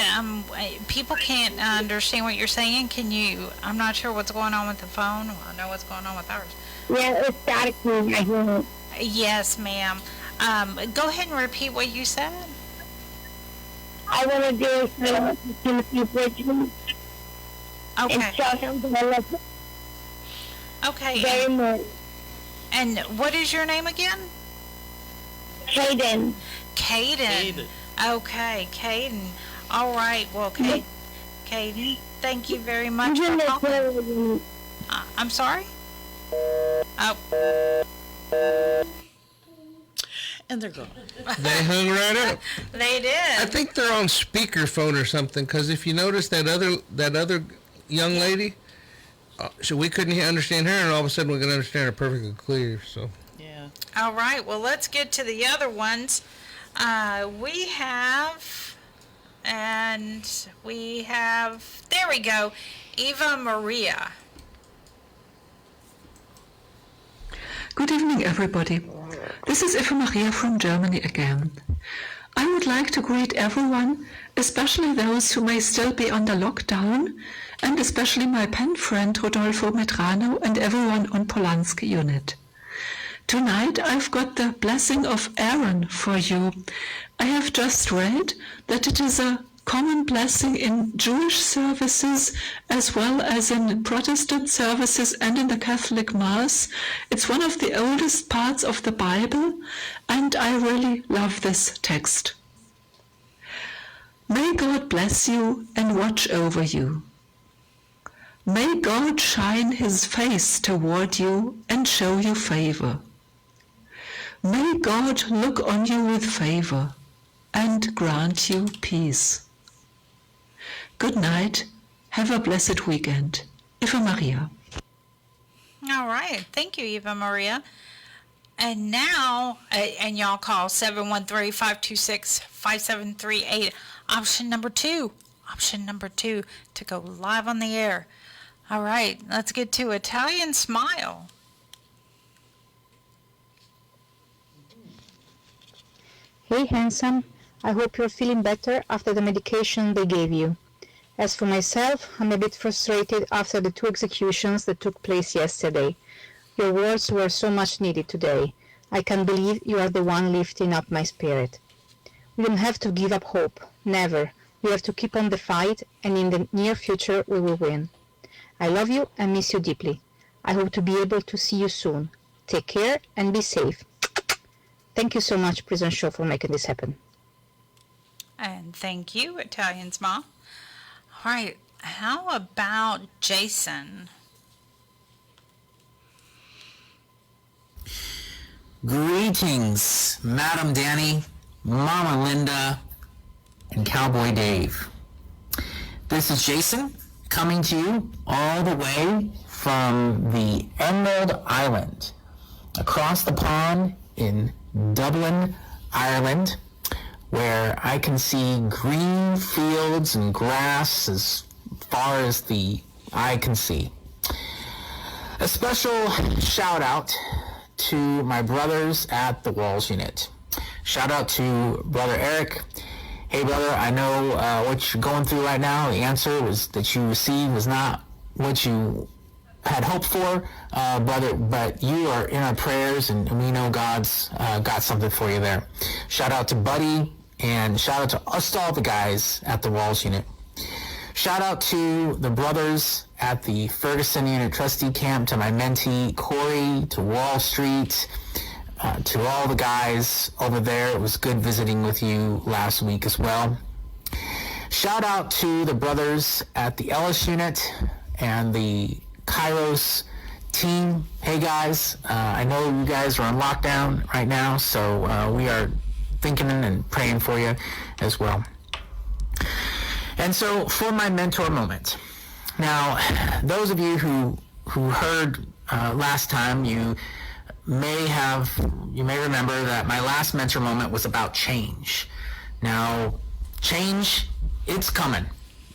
people can't understand what you're saying. Can you? I'm not sure what's going on with the phone. Well, I know what's going on with ours. Yeah, it's static. Yes, ma'am. Go ahead and repeat what you said. I want to do Timothy Bridgman. Okay. And show him that I love him. Okay. Very much. And what is your name again? Caden. Caden. Okay, Caden. All right. Well, Caden, thank you very much for calling. I'm sorry? Oh. And they're gone. They hung right up. They did. I think they're on speakerphone or something, because if you notice that other young lady, so we couldn't understand her, and all of a sudden we can understand her perfectly clear. So. Yeah. All right. Well, let's get to the other ones. There we go, Eva Maria. Good evening, everybody. This is Eva Maria from Germany again. I would like to greet everyone, especially those who may still be under lockdown, and especially my pen friend Rodolfo Medrano and everyone on Polanski unit. Tonight I've got the blessing of Aaron for you. I have just read that it is a common blessing in Jewish services as well as in Protestant services and in the Catholic Mass. It's one of the oldest parts of the Bible, and I really love this text. May God bless you and watch over you. May God shine his face toward you and show you favor. May God look on you with favor and grant you peace. Good night. Have a blessed weekend. Eva Maria. All right. Thank you, Eva Maria. And now, and y'all call 713-526-5738. Option number two to go live on the air. All right. Let's get to Italian Smile. Hey, handsome. I hope you're feeling better after the medication they gave you. As for myself, I'm a bit frustrated after the 2 executions that took place yesterday. Your words were so much needed today. I can't believe you are the one lifting up my spirit. We don't have to give up hope. Never. We have to keep on the fight, and in the near future we will win. I love you and miss you deeply. I hope to be able to see you soon. Take care and be safe. Thank you so much, Prison Show, for making this happen. And thank you, Italian Smile. All right, how about Jason? Greetings, Madam Danny, Mama Linda, and Cowboy Dave. This is Jason coming to you all the way from the Emerald Island, across the pond in Dublin, Ireland, where I can see green fields and grass as far as the eye can see. A special shout out to my brothers at the Walls Unit. Shout out to Brother Eric. Hey brother, I know what you're going through right now. The answer was that you received was not what you had hoped for, brother, but you are in our prayers, and we know God's got something for you there. Shout out to Buddy, and shout out to us, all the guys at the Walls Unit. Shout out to the brothers at the Ferguson Unit Trustee Camp, to my mentee Corey, to Wall Street, to all the guys over there. It was good visiting with you last week as well. shout out to the brothers at the Ellis unit and the Kairos team. Hey guys, I know you guys are on lockdown right now, so we are thinking and praying for you as well. And so for my mentor moment. Now, those of you who heard last time, you may remember that my last mentor moment was about change. Now, change, it's coming.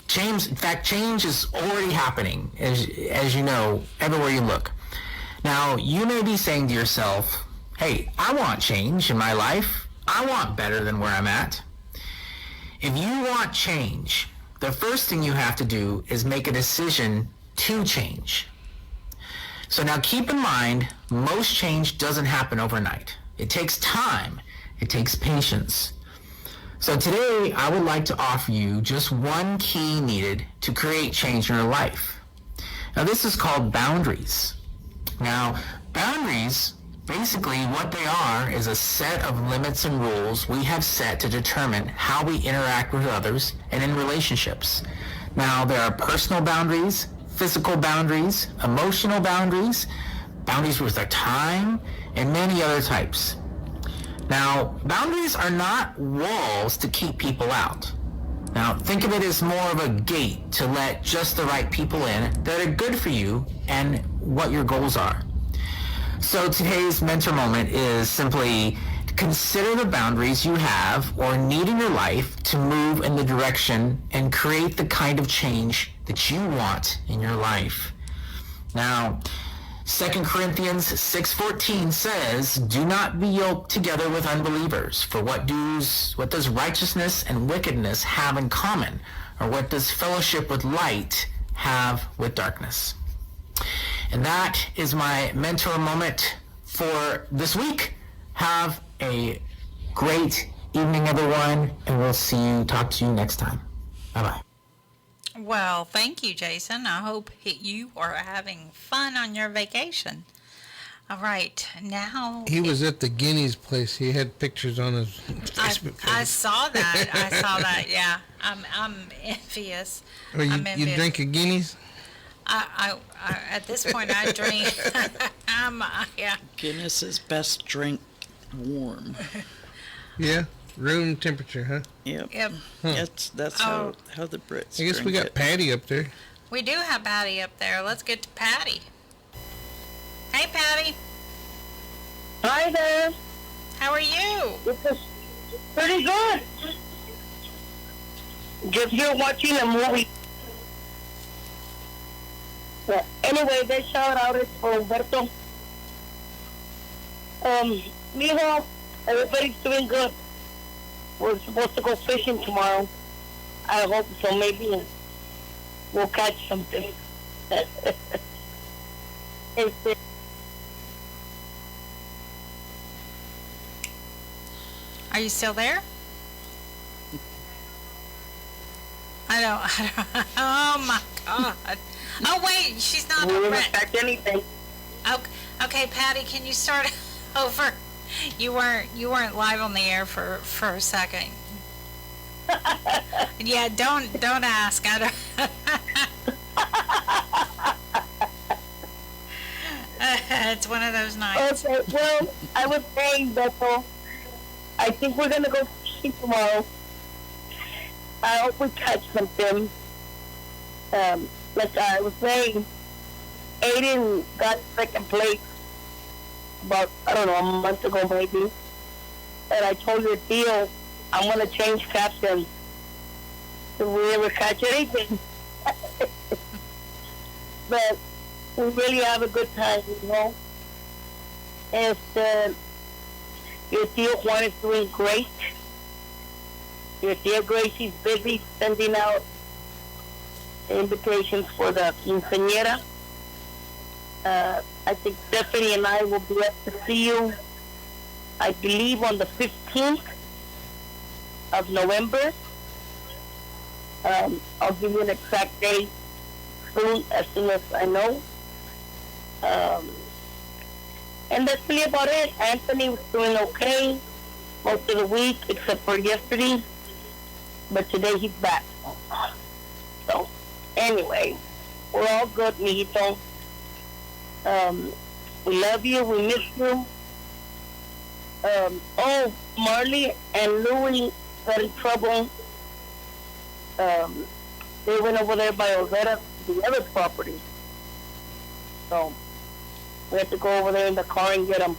Change, in fact, change is already happening, as you know, everywhere you look. Now, you may be saying to yourself, hey, I want change in my life. I want better than where I'm at. If you want change, the first thing you have to do is make a decision to change. So now keep in mind, most change doesn't happen overnight. It takes time. It takes patience. So today, I would like to offer you just one key needed to create change in your life. Now, this is called boundaries. Now, boundaries, basically what they are is a set of limits and rules we have set to determine how we interact with others and in relationships. Now, there are personal boundaries, physical boundaries, emotional boundaries, boundaries with our time, and many other types. Now, boundaries are not walls to keep people out. Now, think of it as more of a gate to let just the right people in that are good for you and what your goals are. So today's mentor moment is simply consider the boundaries you have or need in your life to move in the direction and create the kind of change that you want in your life. Now, 2 Corinthians 6:14 says, do not be yoked together with unbelievers, for what does righteousness and wickedness have in common? Or what does fellowship with light have with darkness? And that is my mentor moment for this week. Have a great evening, everyone, and we'll talk to you next time. Bye-bye. Well, thank you, Jason. I hope you are having fun on your vacation. All right, now... He was at the Guinea's place. He had pictures on his Facebook page. I saw that. Yeah. I'm envious. You drink a Guinea's? I at this point, I drink... yeah. Guinness's best drink, warm. Yeah. Room temperature, huh? Yep. Huh. That's how the Brits I guess we got Patty up there. We do have Patty up there. Let's get to Patty. Hey, Patty. Hi there. How are you? It's pretty good. Just here watching a movie. But anyway, they shout out it's for Humberto. Mijo, everybody's doing good. We're supposed to go fishing tomorrow. I hope so. Maybe we'll catch something. Are you still there? I don't. Oh my God. Oh wait, she's not. We didn't catch anything. Okay, Patty, can you start over? You weren't live on the air for a second. Yeah, don't ask. I don't. It's one of those nights. Okay, well, I was saying, Bethel, I think we're gonna go fishing tomorrow. I hope we catch something. Like I was saying, Aiden got second place about, I don't know, a month ago maybe. And I told her, deal, I'm going to change captain if we ever catch anything. But we really have a good time, you know. Your tío Juan is doing great. Your tía Gracie's busy sending out invitations for the quinceañera. I think Stephanie and I will be up to see you, I believe, on the 15th of November. I'll give you an exact date as soon as I know. And that's really about it. Anthony was doing okay most of the week, except for yesterday. but today he's back. So, anyway, we're all good, mijito. We love you. We miss you. Oh, Marley and Louie got in trouble. They went over there by Olvera, the other property. So, we had to go over there in the car and get them.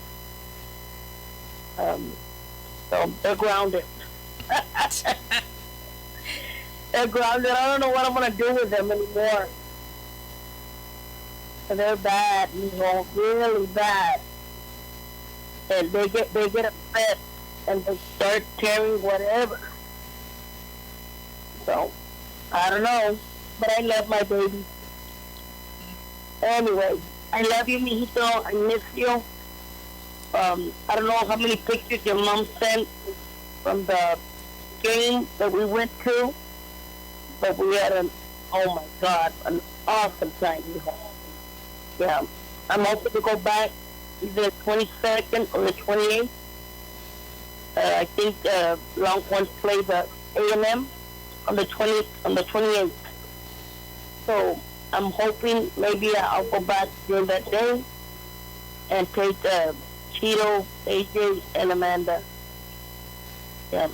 So, they're grounded. They're grounded. I don't know what I'm going to do with them anymore. They're bad, really bad. And they get upset and they start tearing whatever. So, I don't know, but I love my baby. Anyway, I love you, mijito. I miss you. I don't know how many pictures your mom sent from the game that we went to, but we had oh my God, an awesome time. Yeah, I'm also to go back either the 22nd or the 28th. I think Longhorns play the A&M on the 28th. So I'm hoping maybe I'll go back during that day and take Cheeto, AJ, and Amanda. Yeah.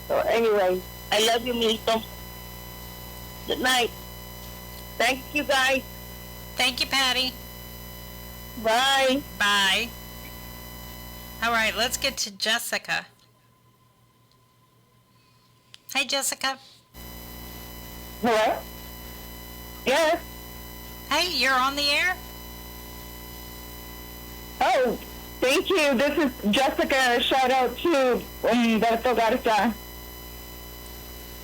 So anyway, I love you, mijito. Good night. Thank you, guys. Thank you, Patty. Bye. Bye. All right, let's get to Jessica. Hey, Jessica. Hello? Yes. Hey, you're on the air? Oh, thank you. This is Jessica. Shout out to Humberto Garza.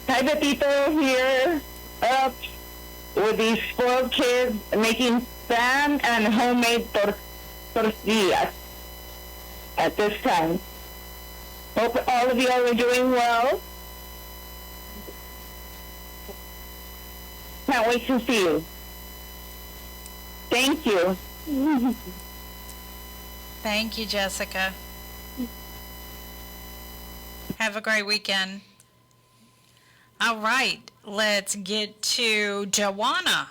Hi, Betito here. Up with these spoiled kids making pan and homemade tortillas at this time. Hope all of you are doing well. Can't wait to see you. Thank you. Thank you, Jessica. Have a great weekend. All right, let's get to Joanna.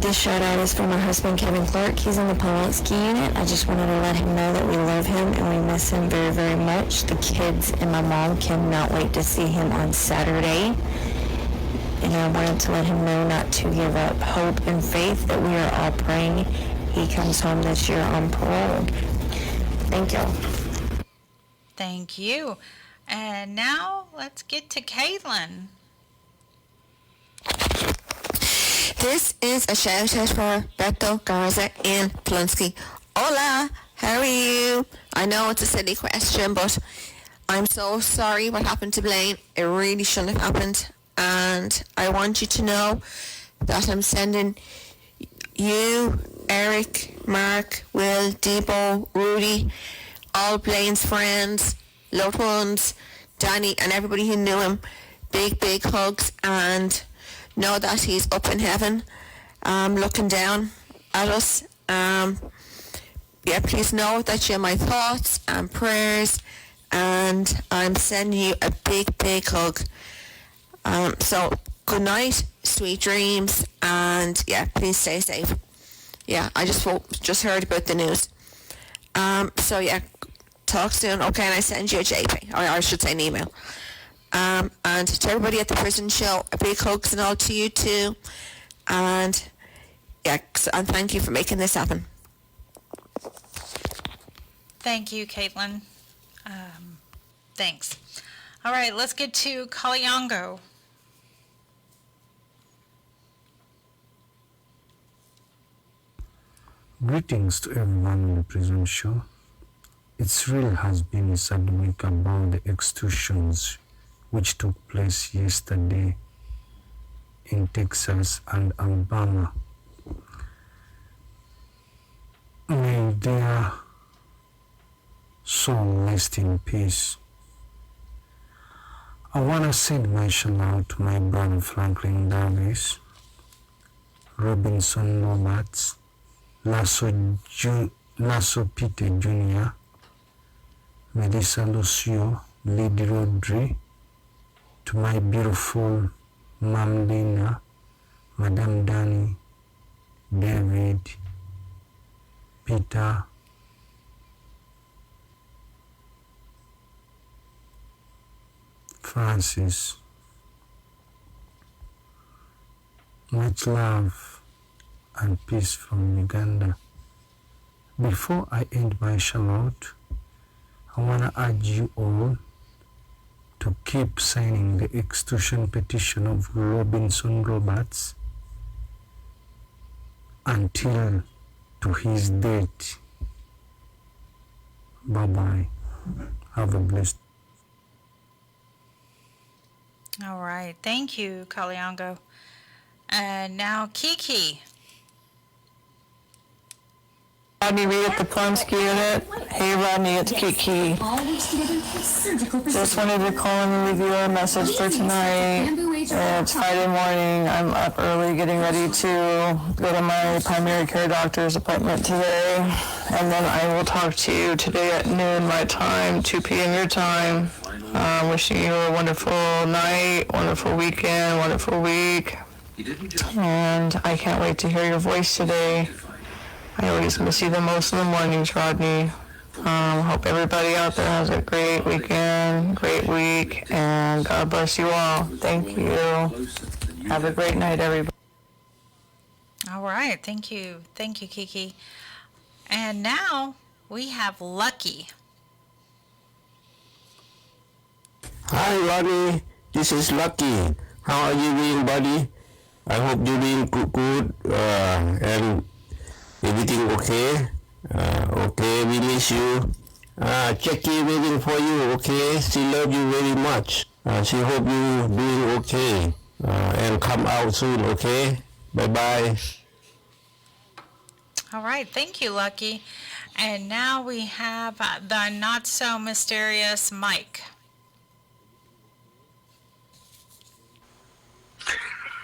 This shout out is for my husband, Kevin Clark. He's in the Polanski unit. I just wanted to let him know that we love him and we miss him very, very much. The kids and my mom cannot wait to see him on Saturday. And I wanted to let him know not to give up hope and faith, that we are all praying he comes home this year on parole. Thank you. Thank you. And now let's get to Caitlin. This is a shout out for Beto Garza in Polanski. Hola, how are you? I know it's a silly question, but I'm so sorry what happened to Blaine. It really shouldn't have happened. And I want you to know that I'm sending you, Eric, Mark, Will, Debo, Rudy, all Blaine's friends, loved ones, Danny, and everybody who knew him, big, big hugs, and know that he's up in heaven, looking down at us. Yeah, please know that you're my thoughts and prayers, and I'm sending you a big, big hug. So, good night, sweet dreams, and yeah, please stay safe. Yeah, I just heard about the news. So yeah, talk soon. Okay, and I send you a JP, or I should say an email. And to everybody at the prison show, a big hugs and all to you too. And yeah, and thank you for making this happen. Thank you, Caitlin. Thanks. All right, let's get to Kalyango. Greetings to everyone on the prison show. It really has been a sad week about the executions which took place yesterday in Texas and Alabama. May their soul rest in peace. I want to send my shout out to my brother Franklin Davis, Robinson Roberts, Lasso Peter Jr., Melissa Lucio, Lady Rodri, to my beautiful Mom Lena, Madame Danny, David, Peter, Francis. Much love and peace from Uganda. Before I end my shout, I want to urge you all to keep signing the extortion petition of Robinson Roberts until to his death. Bye-bye. Have a blessed. All right. Thank you, Kalyango. And now Kiki. Rodney Reed at the Plumsky unit. Hey Rodney, it's Kiki. Just wanted to call and leave you a message for tonight. It's Friday morning. I'm up early getting ready to go to my primary care doctor's appointment today. And then I will talk to you today at noon my time, 2 p.m. your time. Wishing you a wonderful night, wonderful weekend, wonderful week. And I can't wait to hear your voice today. I always miss you the most in the mornings, Rodney. Hope everybody out there has a great weekend, great week, and God bless you all. Thank you. Have a great night, everybody. All right. Thank you. Thank you, Kiki. And now we have Lucky. Hi, Rodney. This is Lucky. How are you doing, buddy? I hope you're doing good and everything okay. Okay, we miss you. Jackie waiting for you, okay? She love you very much. She hope you doing okay. And come out soon, okay? Bye-bye. All right. Thank you, Lucky. And now we have the not-so-mysterious Mike.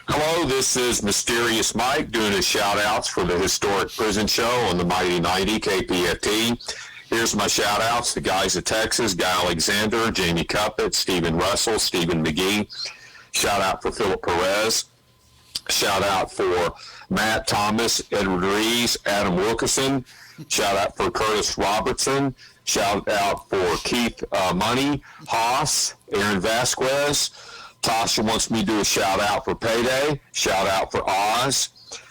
Hello, this is Mysterious Mike doing his shout-outs for the Historic Prison Show on the Mighty 90 KPFT. Here's my shout-outs, the guys of Texas, Guy Alexander, Jamie Cuppett, Stephen Russell, Stephen McGee. Shout-out for Philip Perez. Shout-out for Matt Thomas, Edward Rees, Adam Wilkerson. Shout-out for Curtis Robertson. Shout-out for Keith Money, Haas, Aaron Vasquez. Tasha wants me to do a shout-out for Payday, shout-out for Oz,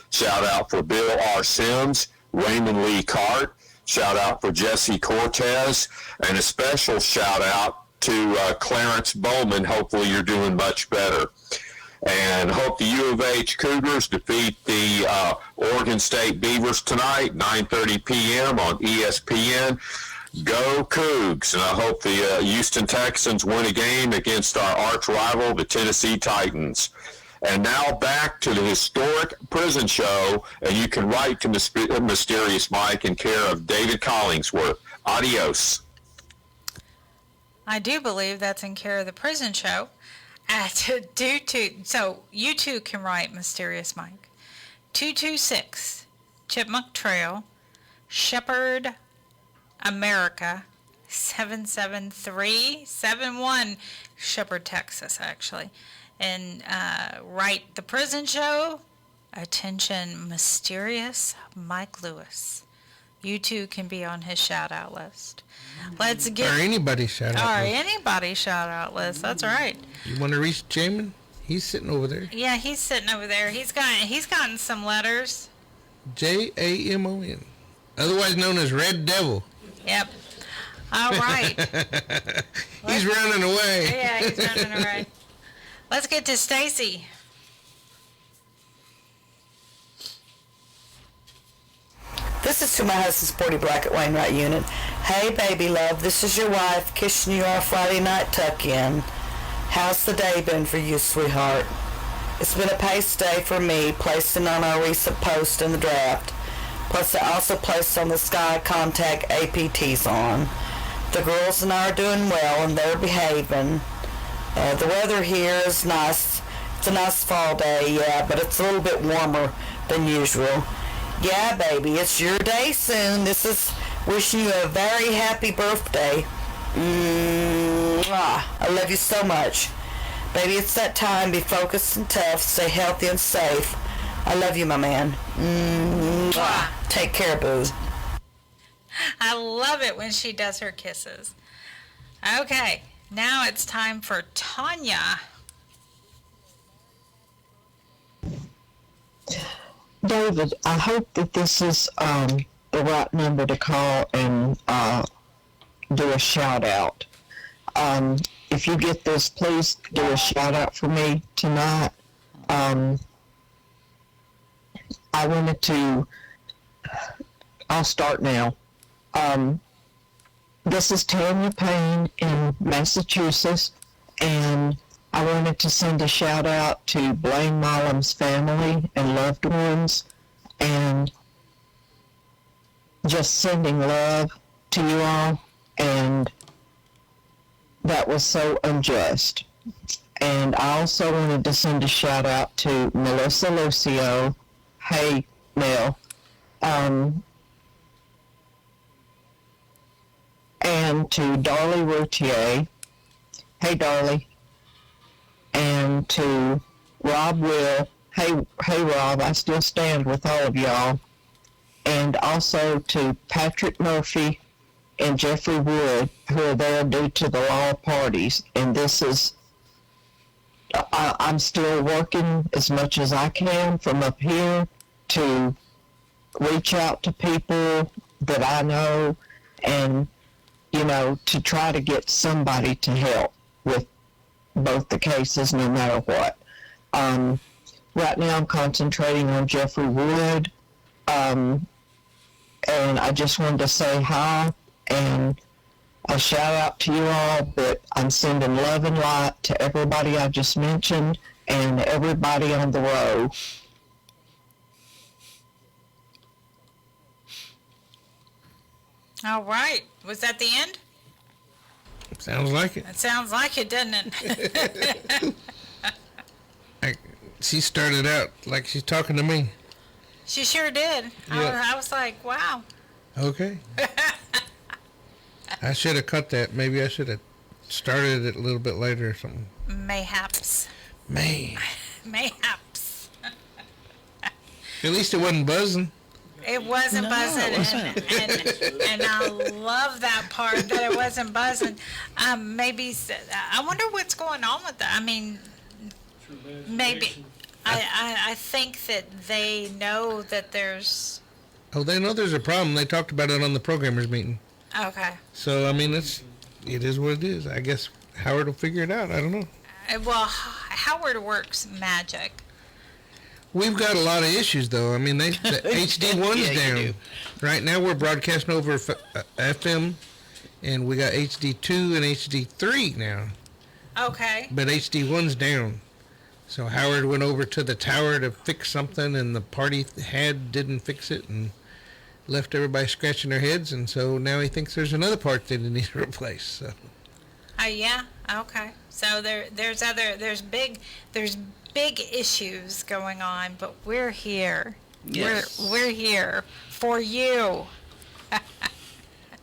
shout-out for Bill R. Sims, Raymond Lee Cart, shout-out for Jesse Cortez, and a special shout-out to Clarence Bowman. Hopefully you're doing much better. And hope the U of H Cougars defeat the Oregon State Beavers tonight, 9:30 p.m. on ESPN. Go Cougs, and I hope the Houston Texans win a game against our arch rival, the Tennessee Titans. And now back to the Historic Prison Show, and you can write to Mysterious Mike in care of David Collingsworth. Adios. I do believe that's in care of the Prison Show. So you too can write Mysterious Mike. 226 Chipmunk Trail, Shepherd, America, 77371, Shepherd, Texas, actually. And write the Prison Show. Attention, Mysterious Mike Lewis. You too can be on his shout-out list. Let's get... Or anybody's shout-out list. Or anybody's shout-out list. That's right. You want to reach Jamin? He's sitting over there. Yeah, he's sitting over there. He's gotten some letters. Jamon. Otherwise known as Red Devil. Yep. All right. He's running away. Yeah, he's running away. Let's get to Stacy. This is to my husband's sporty black at Wainwright unit. Hey, baby love, this is your wife kissing you our Friday night tuck-in. How's the day been for you, sweetheart? It's been a pace day for me, placing on our recent post in the draft. Plus, I also placed on the Sky Contact APTs on. The girls and I are doing well, and they're behaving. The weather here is nice. It's a nice fall day, yeah, but it's a little bit warmer than usual. Yeah, baby, it's your day soon. This is wishing you a very happy birthday. I love you so much. Baby, it's that time. Be focused and tough. Stay healthy and safe. I love you, my man. Take care, boo. I love it when she does her kisses. Okay, now it's time for Tanya. David, I hope that this is the right number to call and do a shout out. If you get this, please do a shout out for me tonight. I wanted to, I'll start now. This is Tanya Payne in Massachusetts, and I wanted to send a shout out to Blaine Malum's family and loved ones, and just sending love to you all, and that was so unjust. And I also wanted to send a shout out to Melissa Lucio. Hey, Mel. And to Darlie Routier. Hey, Darlie. And to Rob Will. Hey, Rob, I still stand with all of y'all. And also to Patrick Murphy and Jeffrey Wood, who are there due to the law parties. And this is, I'm still working as much as I can from up here to reach out to people that I know and, you know, to try to get somebody to help with both the cases no matter what. Right now I'm concentrating on Jeffrey Wood, and I just wanted to say hi and a shout out to you all, but I'm sending love and light to everybody I just mentioned and everybody on the row. All right. Was that the end? Sounds like it. It sounds like it, doesn't it? She started out like she's talking to me. She sure did. Yeah. I was like, wow. Okay. I should have cut that. Maybe I should have started it a little bit later or something. Mayhaps. Mayhaps. At least it wasn't buzzing. It wasn't buzzing. It wasn't. And I love that part that it wasn't buzzing. Maybe, I wonder what's going on with that. I mean, maybe, I think that they know that there's... Oh, they know there's a problem. They talked about it on the programmers meeting. Okay. So, I mean, it is what it is. I guess Howard will figure it out. I don't know. Well, Howard works magic. We've got a lot of issues, though. I mean, the HD1's down. Right now, we're broadcasting over FM, and we got HD2 and HD3 now. Okay. But HD1's down. So Howard went over to the tower to fix something, and the party didn't fix it, and left everybody scratching their heads, and so now he thinks there's another part that he needs to replace. So. Yeah. Okay. So there's big issues going on, but we're here. Yes. We're here for you.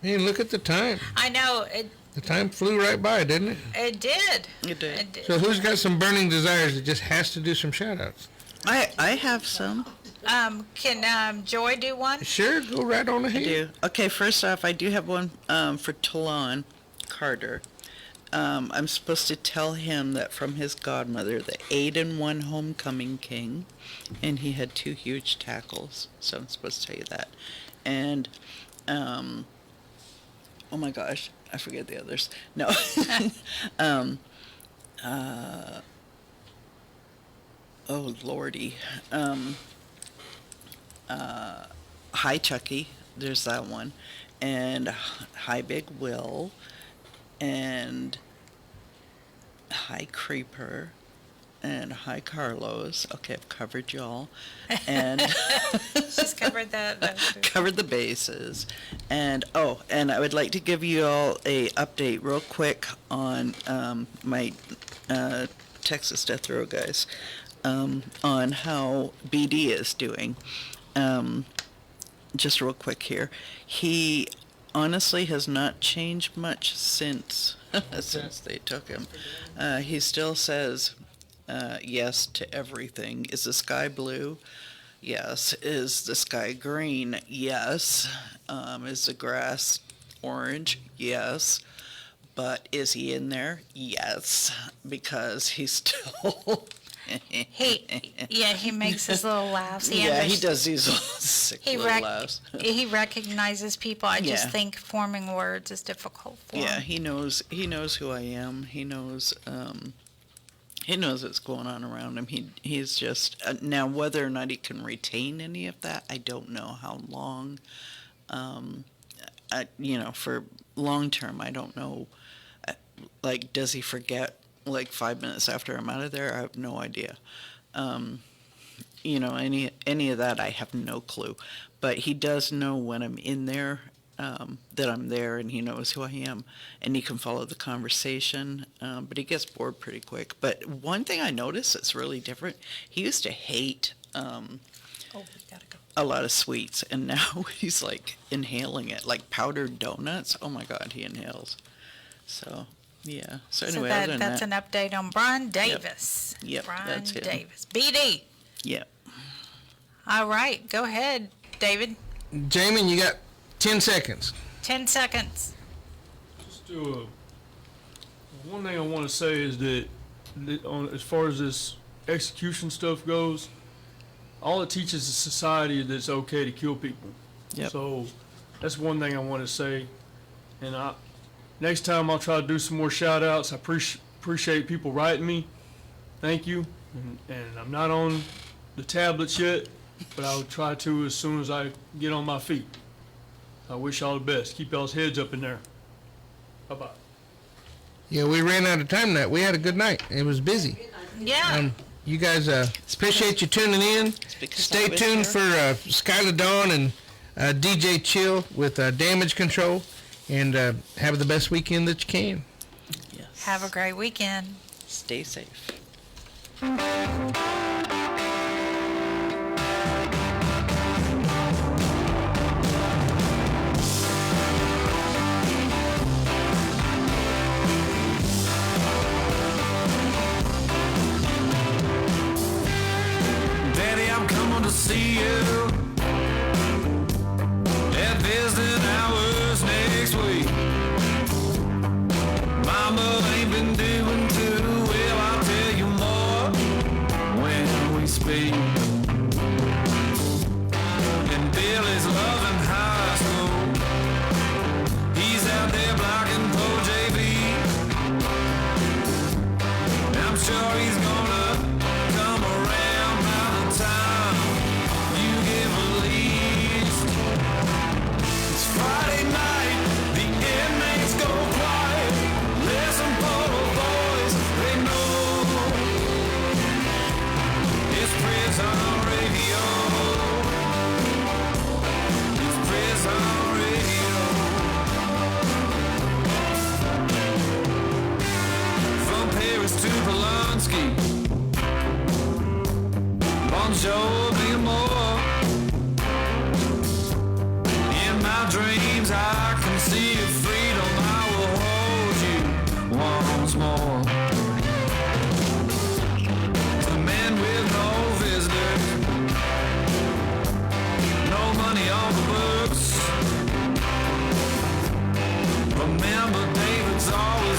Man, look at the time. I know. The time flew right by, didn't it? It did. It did. So who's got some burning desires that just has to do some shout-outs? I have some. Can Joy do one? Sure, go right on ahead. I do. Okay, first off, I do have one for Talon Carter. I'm supposed to tell him that from his godmother, the 8-in-1 homecoming king, and he had 2 huge tackles. So I'm supposed to tell you that. And, oh my gosh, I forget the others. No. Oh lordy. Hi Chucky, there's that one. And hi Big Will. And hi Creeper, and hi Carlos. Okay, I've covered y'all, and she's covered covered the bases, and and I would like to give you all a update real quick on my Texas Death Row guys, on how BD is doing. Just real quick here, he honestly has not changed much since they took him. He still says yes to everything. Is the sky blue? Yes. Is the sky green? Yes. Is the grass orange? Yes. But is he in there? Yes. Because he's still... he makes his little laughs. He does these little sick little laughs. He recognizes people. I just think forming words is difficult for him. Yeah, he knows who I am. He knows what's going on around him. He's just now whether or not he can retain any of that, I don't know how long. For long term, I don't know. Like, does he forget like 5 minutes after I'm out of there? I have no idea. Any of that, I have no clue. But he does know when I'm in there, that I'm there, and he knows who I am, and he can follow the conversation. But he gets bored pretty quick. But one thing I noticed that's really different, he used to hate a lot of sweets, and now he's like inhaling it, like powdered donuts. Oh my God, he inhales. So. Yeah. So anyway, that's an update on Brian Davis. Yep. Brian That's him. Davis. BD. Yep. All right. Go ahead, David. Jamin, you got 10 seconds. 10 seconds. Just do one thing I want to say is that as far as this execution stuff goes, all it teaches the society is that it's okay to kill people. Yep. So that's one thing I want to say. And next time I'll try to do some more shout outs. I appreciate people writing me. Thank you. And I'm not on the tablets yet, but I'll try to as soon as I get on my feet. I wish y'all the best. Keep y'all's heads up in there. Bye-bye. Yeah, we ran out of time tonight. We had a good night. It was busy. Yeah. You guys, appreciate you tuning in. Stay tuned for Skyla Dawn and DJ Chill with Damage Control. And have the best weekend that you can. Yes. Have a great weekend. Stay safe. Daddy, I'm coming to see you at visiting hours next week. Mama ain't been doing too well, I'll tell you more when we speak. And Billy's loving high school. He's out there blocking pro JV. I'm sure he's gonna come around by the time you get released. It's Friday night, the inmates go quiet. Listen for the voice they know. It's prison radio. It's prison radio. From Paris to Polanski. Bonjour, be more. In my dreams, I can see your freedom. I will hold you once more. To men with no visitors, no money on the books. Remember, David's always